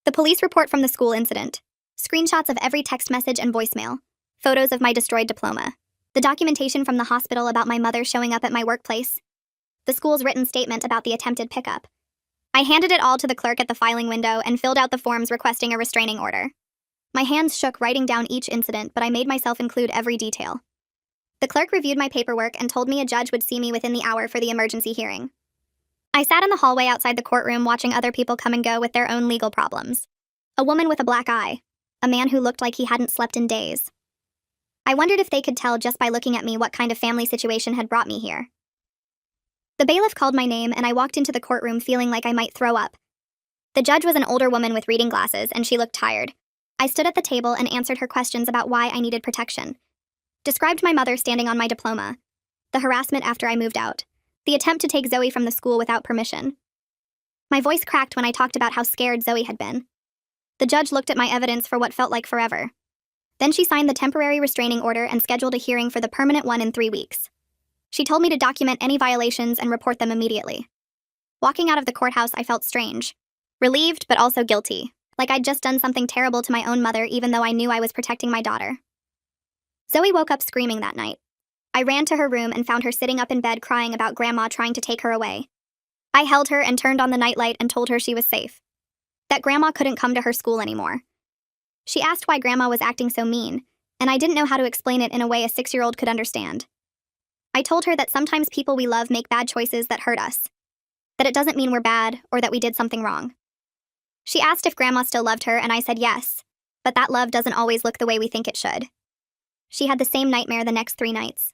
The police report from the school incident, screenshots of every text message and voicemail, photos of my destroyed diploma, the documentation from the hospital about my mother showing up at my workplace, the school's written statement about the attempted pickup. I handed it all to the clerk at the filing window and filled out the forms requesting a restraining order. My hands shook writing down each incident, but I made myself include every detail. The clerk reviewed my paperwork and told me a judge would see me within the hour for the emergency hearing. I sat in the hallway outside the courtroom watching other people come and go with their own legal problems. A woman with a black eye. A man who looked like he hadn't slept in days. I wondered if they could tell just by looking at me what kind of family situation had brought me here. The bailiff called my name and I walked into the courtroom feeling like I might throw up. The judge was an older woman with reading glasses and she looked tired. I stood at the table and answered her questions about why I needed protection. Described my mother standing on my diploma. The harassment after I moved out. The attempt to take Zoe from the school without permission. My voice cracked when I talked about how scared Zoe had been. The judge looked at my evidence for what felt like forever. Then she signed the temporary restraining order and scheduled a hearing for the permanent one in 3 weeks. She told me to document any violations and report them immediately. Walking out of the courthouse, I felt strange. Relieved, but also guilty. Like I'd just done something terrible to my own mother even though I knew I was protecting my daughter. Zoe woke up screaming that night. I ran to her room and found her sitting up in bed crying about Grandma trying to take her away. I held her and turned on the nightlight and told her she was safe. That Grandma couldn't come to her school anymore. She asked why Grandma was acting so mean, and I didn't know how to explain it in a way a 6-year-old could understand. I told her that sometimes people we love make bad choices that hurt us. That it doesn't mean we're bad or that we did something wrong. She asked if Grandma still loved her, and I said yes, but that love doesn't always look the way we think it should. She had the same nightmare the next 3 nights.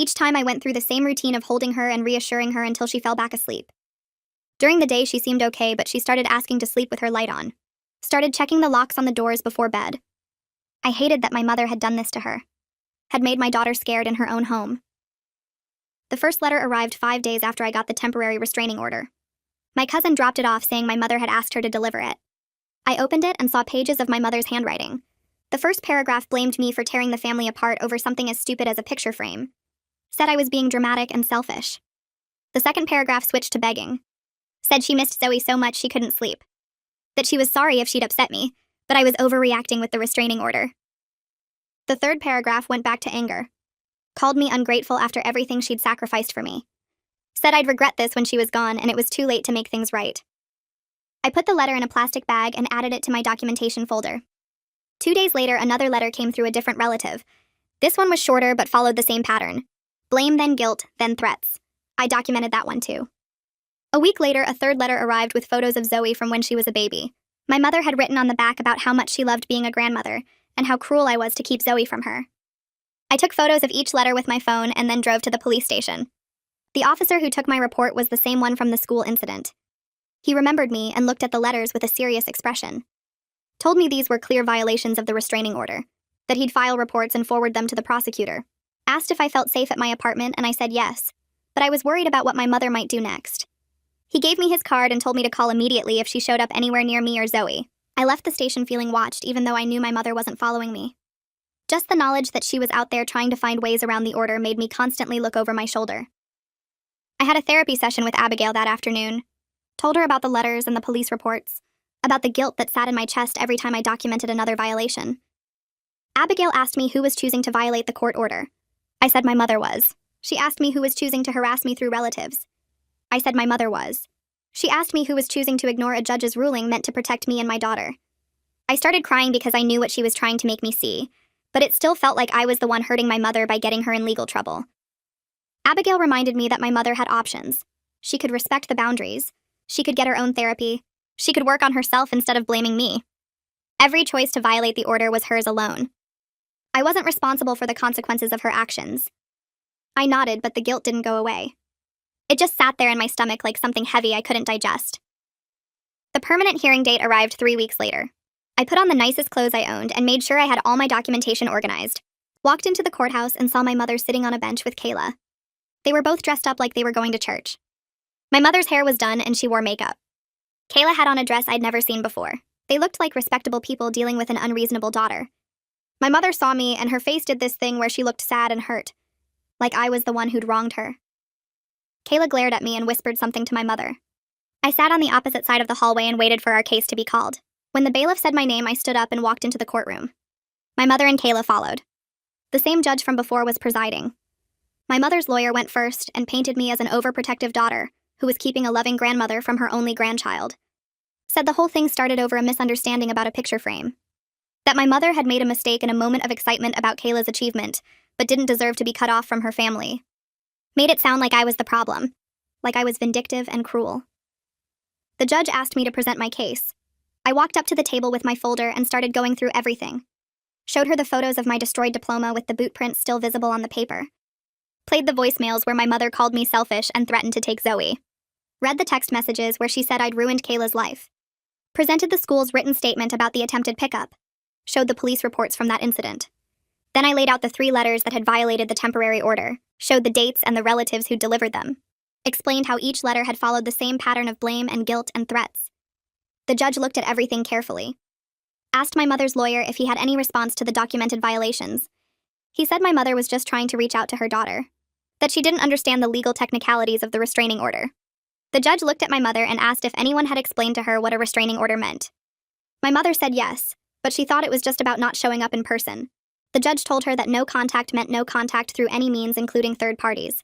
Each time I went through the same routine of holding her and reassuring her until she fell back asleep. During the day, she seemed okay, but she started asking to sleep with her light on. Started checking the locks on the doors before bed. I hated that my mother had done this to her. Had made my daughter scared in her own home. The first letter arrived 5 days after I got the temporary restraining order. My cousin dropped it off saying my mother had asked her to deliver it. I opened it and saw pages of my mother's handwriting. The first paragraph blamed me for tearing the family apart over something as stupid as a picture frame. Said I was being dramatic and selfish. The second paragraph switched to begging. Said she missed Zoe so much she couldn't sleep. That she was sorry if she'd upset me, but I was overreacting with the restraining order. The third paragraph went back to anger. Called me ungrateful after everything she'd sacrificed for me. Said I'd regret this when she was gone and it was too late to make things right. I put the letter in a plastic bag and added it to my documentation folder. 2 days later, another letter came through a different relative. This one was shorter but followed the same pattern. Blame, then guilt, then threats. I documented that one too. A week later, a third letter arrived with photos of Zoe from when she was a baby. My mother had written on the back about how much she loved being a grandmother and how cruel I was to keep Zoe from her. I took photos of each letter with my phone and then drove to the police station. The officer who took my report was the same one from the school incident. He remembered me and looked at the letters with a serious expression. Told me these were clear violations of the restraining order, that he'd file reports and forward them to the prosecutor. Asked if I felt safe at my apartment and I said yes, but I was worried about what my mother might do next. He gave me his card and told me to call immediately if she showed up anywhere near me or Zoe. I left the station feeling watched even though I knew my mother wasn't following me. Just the knowledge that she was out there trying to find ways around the order made me constantly look over my shoulder. I had a therapy session with Abigail that afternoon. Told her about the letters and the police reports, about the guilt that sat in my chest every time I documented another violation. Abigail asked me who was choosing to violate the court order. I said my mother was. She asked me who was choosing to harass me through relatives. I said my mother was. She asked me who was choosing to ignore a judge's ruling meant to protect me and my daughter. I started crying because I knew what she was trying to make me see, but it still felt like I was the one hurting my mother by getting her in legal trouble. Abigail reminded me that my mother had options. She could respect the boundaries. She could get her own therapy. She could work on herself instead of blaming me. Every choice to violate the order was hers alone. I wasn't responsible for the consequences of her actions. I nodded, but the guilt didn't go away. It just sat there in my stomach like something heavy I couldn't digest. The permanent hearing date arrived 3 weeks later. I put on the nicest clothes I owned and made sure I had all my documentation organized. Walked into the courthouse and saw my mother sitting on a bench with Kayla. They were both dressed up like they were going to church. My mother's hair was done and she wore makeup. Kayla had on a dress I'd never seen before. They looked like respectable people dealing with an unreasonable daughter. My mother saw me and her face did this thing where she looked sad and hurt, like I was the one who'd wronged her. Kayla glared at me and whispered something to my mother. I sat on the opposite side of the hallway and waited for our case to be called. When the bailiff said my name, I stood up and walked into the courtroom. My mother and Kayla followed. The same judge from before was presiding. My mother's lawyer went first and painted me as an overprotective daughter who was keeping a loving grandmother from her only grandchild. Said the whole thing started over a misunderstanding about a picture frame. That my mother had made a mistake in a moment of excitement about Kayla's achievement, but didn't deserve to be cut off from her family. Made it sound like I was the problem, like I was vindictive and cruel. The judge asked me to present my case. I walked up to the table with my folder and started going through everything. Showed her the photos of my destroyed diploma with the boot prints still visible on the paper. Played the voicemails where my mother called me selfish and threatened to take Zoe. Read the text messages where she said I'd ruined Kayla's life. Presented the school's written statement about the attempted pickup. Showed the police reports from that incident. Then I laid out the 3 letters that had violated the temporary order, showed the dates and the relatives who delivered them. Explained how each letter had followed the same pattern of blame and guilt and threats. The judge looked at everything carefully. Asked my mother's lawyer if he had any response to the documented violations. He said my mother was just trying to reach out to her daughter. That she didn't understand the legal technicalities of the restraining order. The judge looked at my mother and asked if anyone had explained to her what a restraining order meant. My mother said yes, but she thought it was just about not showing up in person. The judge told her that no contact meant no contact through any means, including third parties.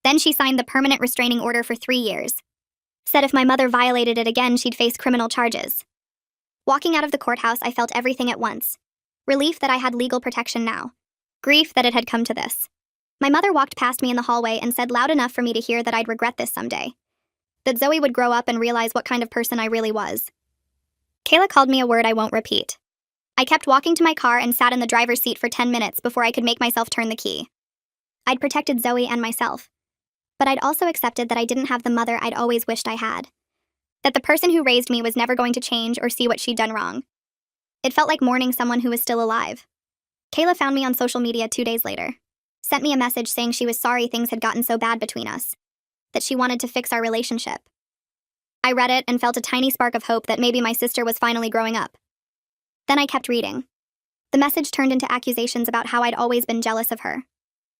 Then she signed the permanent restraining order for 3 years. Said if my mother violated it again, she'd face criminal charges. Walking out of the courthouse, I felt everything at once. Relief that I had legal protection now. Grief that it had come to this. My mother walked past me in the hallway and said loud enough for me to hear that I'd regret this someday. That Zoe would grow up and realize what kind of person I really was. Kayla called me a word I won't repeat. I kept walking to my car and sat in the driver's seat for 10 minutes before I could make myself turn the key. I'd protected Zoe and myself. But I'd also accepted that I didn't have the mother I'd always wished I had. That the person who raised me was never going to change or see what she'd done wrong. It felt like mourning someone who was still alive. Kayla found me on social media 2 days later. Sent me a message saying she was sorry things had gotten so bad between us. That she wanted to fix our relationship. I read it and felt a tiny spark of hope that maybe my sister was finally growing up. Then I kept reading. The message turned into accusations about how I'd always been jealous of her.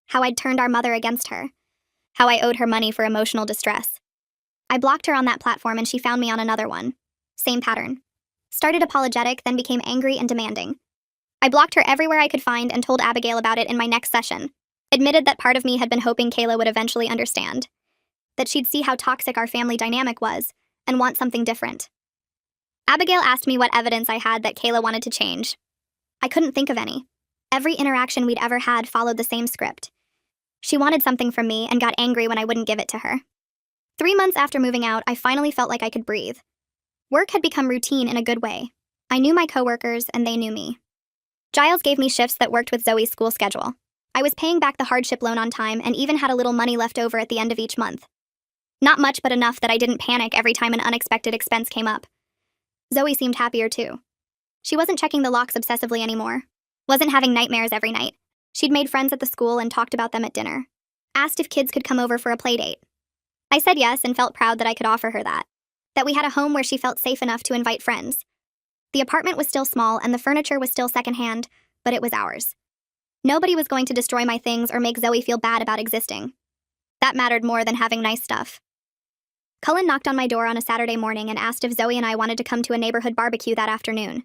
How I'd turned our mother against her. How I owed her money for emotional distress. I blocked her on that platform and she found me on another one. Same pattern. Started apologetic, then became angry and demanding. I blocked her everywhere I could find and told Abigail about it in my next session. Admitted that part of me had been hoping Kayla would eventually understand. That she'd see how toxic our family dynamic was and want something different. Abigail asked me what evidence I had that Kayla wanted to change. I couldn't think of any. Every interaction we'd ever had followed the same script. She wanted something from me and got angry when I wouldn't give it to her. 3 months after moving out, I finally felt like I could breathe. Work had become routine in a good way. I knew my coworkers and they knew me. Giles gave me shifts that worked with Zoe's school schedule. I was paying back the hardship loan on time and even had a little money left over at the end of each month. Not much, but enough that I didn't panic every time an unexpected expense came up. Zoe seemed happier too. She wasn't checking the locks obsessively anymore. Wasn't having nightmares every night. She'd made friends at the school and talked about them at dinner. Asked if kids could come over for a play date. I said yes and felt proud that I could offer her that. That we had a home where she felt safe enough to invite friends. The apartment was still small and the furniture was still secondhand, but it was ours. Nobody was going to destroy my things or make Zoe feel bad about existing. That mattered more than having nice stuff. Cullen knocked on my door on a Saturday morning and asked if Zoe and I wanted to come to a neighborhood barbecue that afternoon.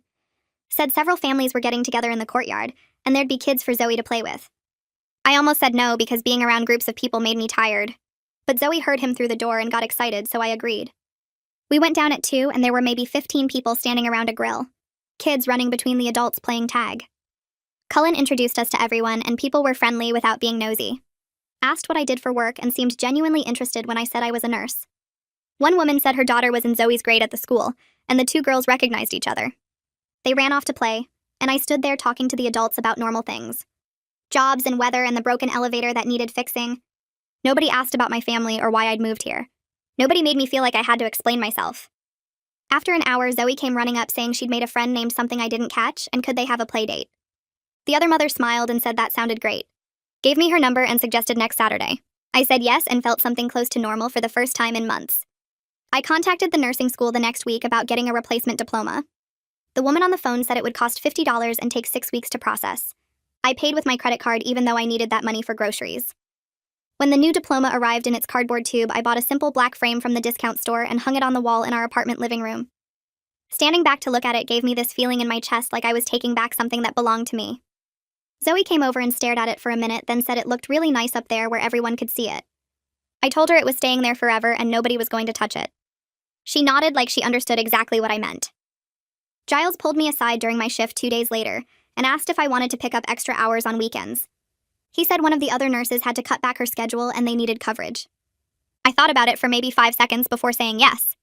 Said several families were getting together in the courtyard, and there'd be kids for Zoe to play with. I almost said no because being around groups of people made me tired. But Zoe heard him through the door and got excited, so I agreed. We went down at 2 and there were maybe 15 people standing around a grill. Kids running between the adults playing tag. Cullen introduced us to everyone and people were friendly without being nosy. Asked what I did for work and seemed genuinely interested when I said I was a nurse. One woman said her daughter was in Zoe's grade at the school, and the 2 girls recognized each other. They ran off to play, and I stood there talking to the adults about normal things. Jobs and weather and the broken elevator that needed fixing. Nobody asked about my family or why I'd moved here. Nobody made me feel like I had to explain myself. After an hour, Zoe came running up saying she'd made a friend named something I didn't catch, and could they have a play date. The other mother smiled and said that sounded great. Gave me her number and suggested next Saturday. I said yes and felt something close to normal for the first time in months. I contacted the nursing school the next week about getting a replacement diploma. The woman on the phone said it would cost $50 and take 6 weeks to process. I paid with my credit card even though I needed that money for groceries. When the new diploma arrived in its cardboard tube, I bought a simple black frame from the discount store and hung it on the wall in our apartment living room. Standing back to look at it gave me this feeling in my chest like I was taking back something that belonged to me. Zoe came over and stared at it for a minute, then said it looked really nice up there where everyone could see it. I told her it was staying there forever and nobody was going to touch it. She nodded like she understood exactly what I meant. Giles pulled me aside during my shift 2 days later and asked if I wanted to pick up extra hours on weekends. He said one of the other nurses had to cut back her schedule and they needed coverage. I thought about it for maybe 5 seconds before saying yes.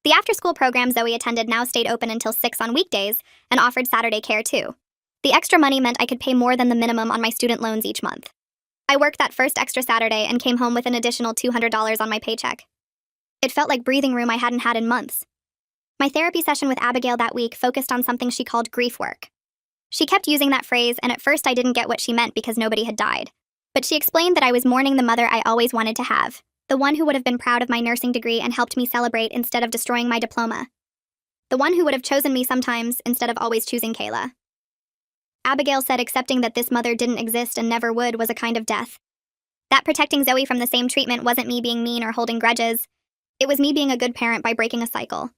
The after-school program Zoe attended now stayed open until 6 on weekdays and offered Saturday care too. The extra money meant I could pay more than the minimum on my student loans each month. I worked that first extra Saturday and came home with an additional $200 on my paycheck. It felt like breathing room I hadn't had in months. My therapy session with Abigail that week focused on something she called grief work. She kept using that phrase, and at first I didn't get what she meant because nobody had died. But she explained that I was mourning the mother I always wanted to have, the one who would have been proud of my nursing degree and helped me celebrate instead of destroying my diploma. The one who would have chosen me sometimes instead of always choosing Kayla. Abigail said accepting that this mother didn't exist and never would was a kind of death. That protecting Zoe from the same treatment wasn't me being mean or holding grudges. It was me being a good parent by breaking a cycle.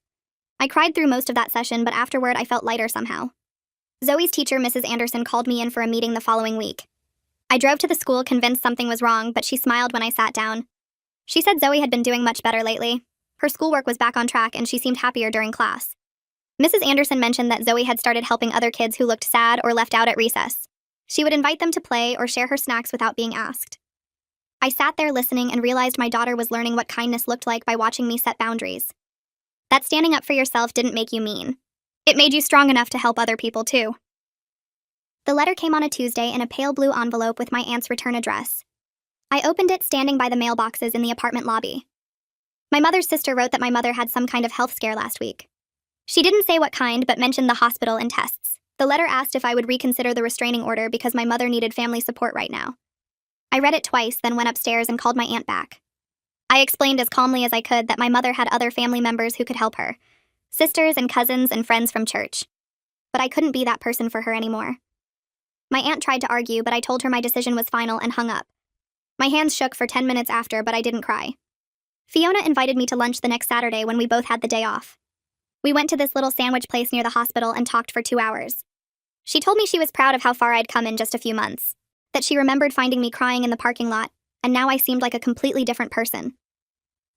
I cried through most of that session, but afterward I felt lighter somehow. Zoe's teacher, Mrs. Anderson, called me in for a meeting the following week. I drove to the school convinced something was wrong, but she smiled when I sat down. She said Zoe had been doing much better lately. Her schoolwork was back on track and she seemed happier during class. Mrs. Anderson mentioned that Zoe had started helping other kids who looked sad or left out at recess. She would invite them to play or share her snacks without being asked. I sat there listening and realized my daughter was learning what kindness looked like by watching me set boundaries. That standing up for yourself didn't make you mean. It made you strong enough to help other people too. The letter came on a Tuesday in a pale blue envelope with my aunt's return address. I opened it standing by the mailboxes in the apartment lobby. My mother's sister wrote that my mother had some kind of health scare last week. She didn't say what kind, but mentioned the hospital and tests. The letter asked if I would reconsider the restraining order because my mother needed family support right now. I read it twice, then went upstairs and called my aunt back. I explained as calmly as I could that my mother had other family members who could help her, sisters and cousins and friends from church. But I couldn't be that person for her anymore. My aunt tried to argue, but I told her my decision was final and hung up. My hands shook for 10 minutes after, but I didn't cry. Fiona invited me to lunch the next Saturday when we both had the day off. We went to this little sandwich place near the hospital and talked for 2 hours. She told me she was proud of how far I'd come in just a few months, that she remembered finding me crying in the parking lot, and now I seemed like a completely different person.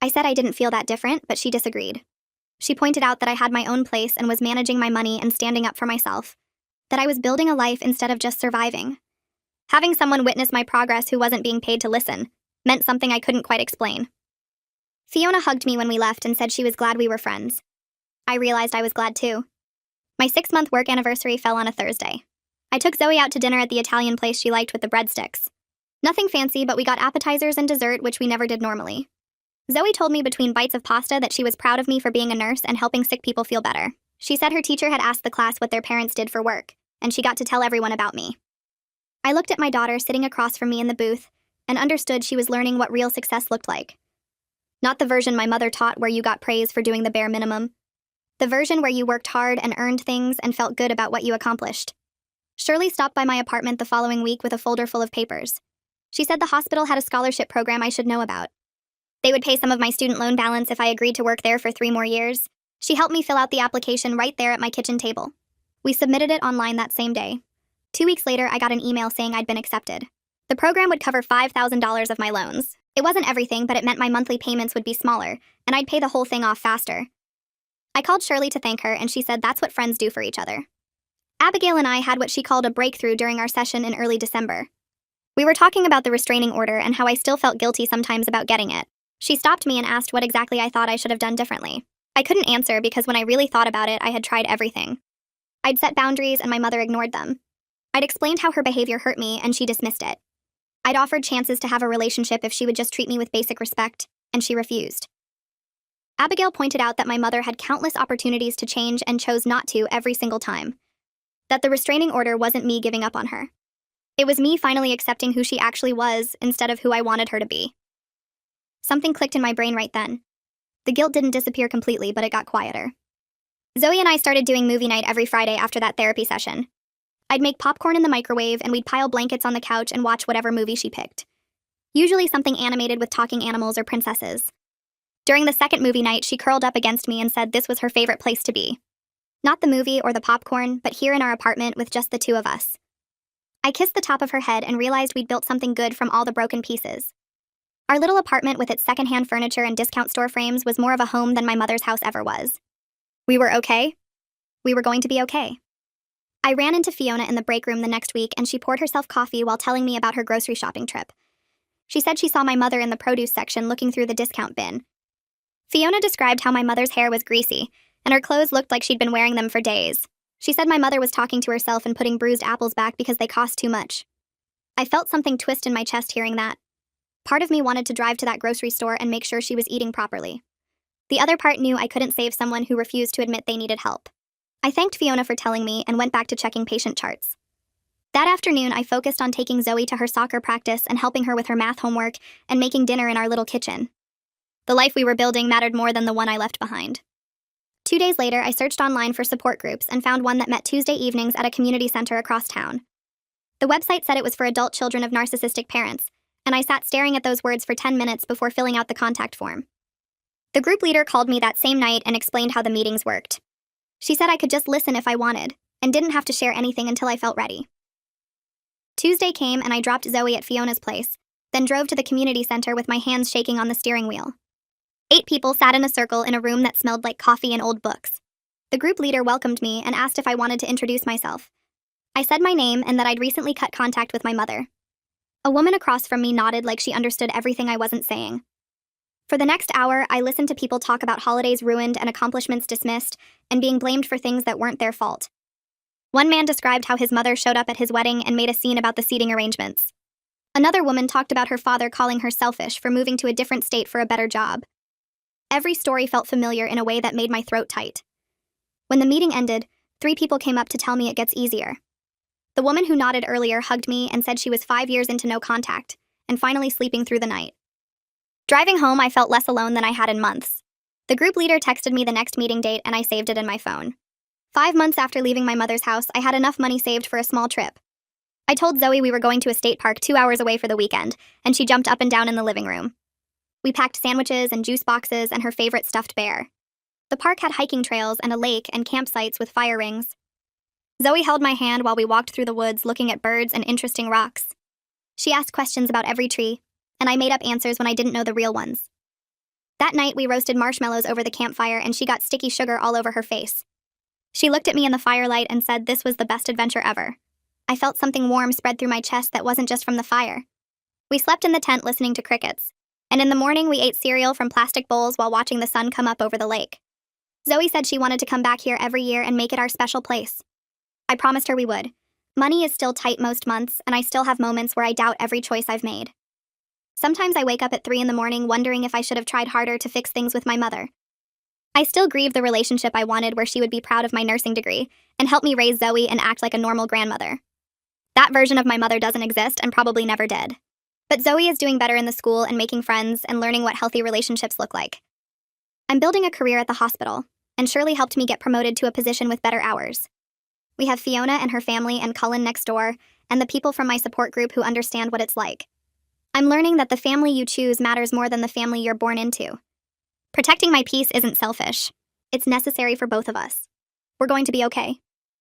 I said I didn't feel that different, but she disagreed. She pointed out that I had my own place and was managing my money and standing up for myself, that I was building a life instead of just surviving. Having someone witness my progress who wasn't being paid to listen meant something I couldn't quite explain. Fiona hugged me when we left and said she was glad we were friends. I realized I was glad too. My 6-month work anniversary fell on a Thursday. I took Zoe out to dinner at the Italian place she liked with the breadsticks. Nothing fancy, but we got appetizers and dessert, which we never did normally. Zoe told me between bites of pasta that she was proud of me for being a nurse and helping sick people feel better. She said her teacher had asked the class what their parents did for work, and she got to tell everyone about me. I looked at my daughter sitting across from me in the booth and understood she was learning what real success looked like. Not the version my mother taught where you got praise for doing the bare minimum. The version where you worked hard and earned things and felt good about what you accomplished. Shirley stopped by my apartment the following week with a folder full of papers. She said the hospital had a scholarship program I should know about. They would pay some of my student loan balance if I agreed to work there for 3 more years. She helped me fill out the application right there at my kitchen table. We submitted it online that same day. 2 weeks later, I got an email saying I'd been accepted. The program would cover $5,000 of my loans. It wasn't everything, but it meant my monthly payments would be smaller, and I'd pay the whole thing off faster. I called Shirley to thank her, and she said that's what friends do for each other. Abigail and I had what she called a breakthrough during our session in early December. We were talking about the restraining order and how I still felt guilty sometimes about getting it. She stopped me and asked what exactly I thought I should have done differently. I couldn't answer because when I really thought about it, I had tried everything. I'd set boundaries and my mother ignored them. I'd explained how her behavior hurt me and she dismissed it. I'd offered chances to have a relationship if she would just treat me with basic respect, and she refused. Abigail pointed out that my mother had countless opportunities to change and chose not to every single time. That the restraining order wasn't me giving up on her. It was me finally accepting who she actually was instead of who I wanted her to be. Something clicked in my brain right then. The guilt didn't disappear completely, but it got quieter. Zoe and I started doing movie night every Friday after that therapy session. I'd make popcorn in the microwave and we'd pile blankets on the couch and watch whatever movie she picked. Usually something animated with talking animals or princesses. During the second movie night, she curled up against me and said this was her favorite place to be. Not the movie or the popcorn, but here in our apartment with just the two of us. I kissed the top of her head and realized we'd built something good from all the broken pieces. Our little apartment with its secondhand furniture and discount store frames was more of a home than my mother's house ever was. We were okay. We were going to be okay. I ran into Fiona in the break room the next week and she poured herself coffee while telling me about her grocery shopping trip. She said she saw my mother in the produce section looking through the discount bin. Fiona described how my mother's hair was greasy and her clothes looked like she'd been wearing them for days. She said my mother was talking to herself and putting bruised apples back because they cost too much. I felt something twist in my chest hearing that. Part of me wanted to drive to that grocery store and make sure she was eating properly. The other part knew I couldn't save someone who refused to admit they needed help. I thanked Fiona for telling me and went back to checking patient charts. That afternoon, I focused on taking Zoe to her soccer practice and helping her with her math homework and making dinner in our little kitchen. The life we were building mattered more than the one I left behind. 2 days later, I searched online for support groups and found one that met Tuesday evenings at a community center across town. The website said it was for adult children of narcissistic parents, and I sat staring at those words for 10 minutes before filling out the contact form. The group leader called me that same night and explained how the meetings worked. She said I could just listen if I wanted, and didn't have to share anything until I felt ready. Tuesday came and I dropped Zoe at Fiona's place, then drove to the community center with my hands shaking on the steering wheel. 8 people sat in a circle in a room that smelled like coffee and old books. The group leader welcomed me and asked if I wanted to introduce myself. I said my name and that I'd recently cut contact with my mother. A woman across from me nodded like she understood everything I wasn't saying. For the next hour, I listened to people talk about holidays ruined and accomplishments dismissed, and being blamed for things that weren't their fault. One man described how his mother showed up at his wedding and made a scene about the seating arrangements. Another woman talked about her father calling her selfish for moving to a different state for a better job. Every story felt familiar in a way that made my throat tight. When the meeting ended, 3 people came up to tell me it gets easier. The woman who nodded earlier hugged me and said she was 5 years into no contact, and finally sleeping through the night. Driving home, I felt less alone than I had in months. The group leader texted me the next meeting date and I saved it in my phone. 5 months after leaving my mother's house, I had enough money saved for a small trip. I told Zoe we were going to a state park 2 hours away for the weekend, and she jumped up and down in the living room. We packed sandwiches and juice boxes and her favorite stuffed bear. The park had hiking trails and a lake and campsites with fire rings. Zoe held my hand while we walked through the woods looking at birds and interesting rocks. She asked questions about every tree, and I made up answers when I didn't know the real ones. That night, we roasted marshmallows over the campfire and she got sticky sugar all over her face. She looked at me in the firelight and said this was the best adventure ever. I felt something warm spread through my chest that wasn't just from the fire. We slept in the tent listening to crickets, and in the morning we ate cereal from plastic bowls while watching the sun come up over the lake. Zoe said she wanted to come back here every year and make it our special place. I promised her we would. Money is still tight most months, and I still have moments where I doubt every choice I've made. Sometimes I wake up at 3 in the morning wondering if I should have tried harder to fix things with my mother. I still grieve the relationship I wanted where she would be proud of my nursing degree and help me raise Zoe and act like a normal grandmother. That version of my mother doesn't exist and probably never did. But Zoe is doing better in the school and making friends and learning what healthy relationships look like. I'm building a career at the hospital, and Shirley helped me get promoted to a position with better hours. We have Fiona and her family and Cullen next door, and the people from my support group who understand what it's like. I'm learning that the family you choose matters more than the family you're born into. Protecting my peace isn't selfish. It's necessary for both of us. We're going to be okay.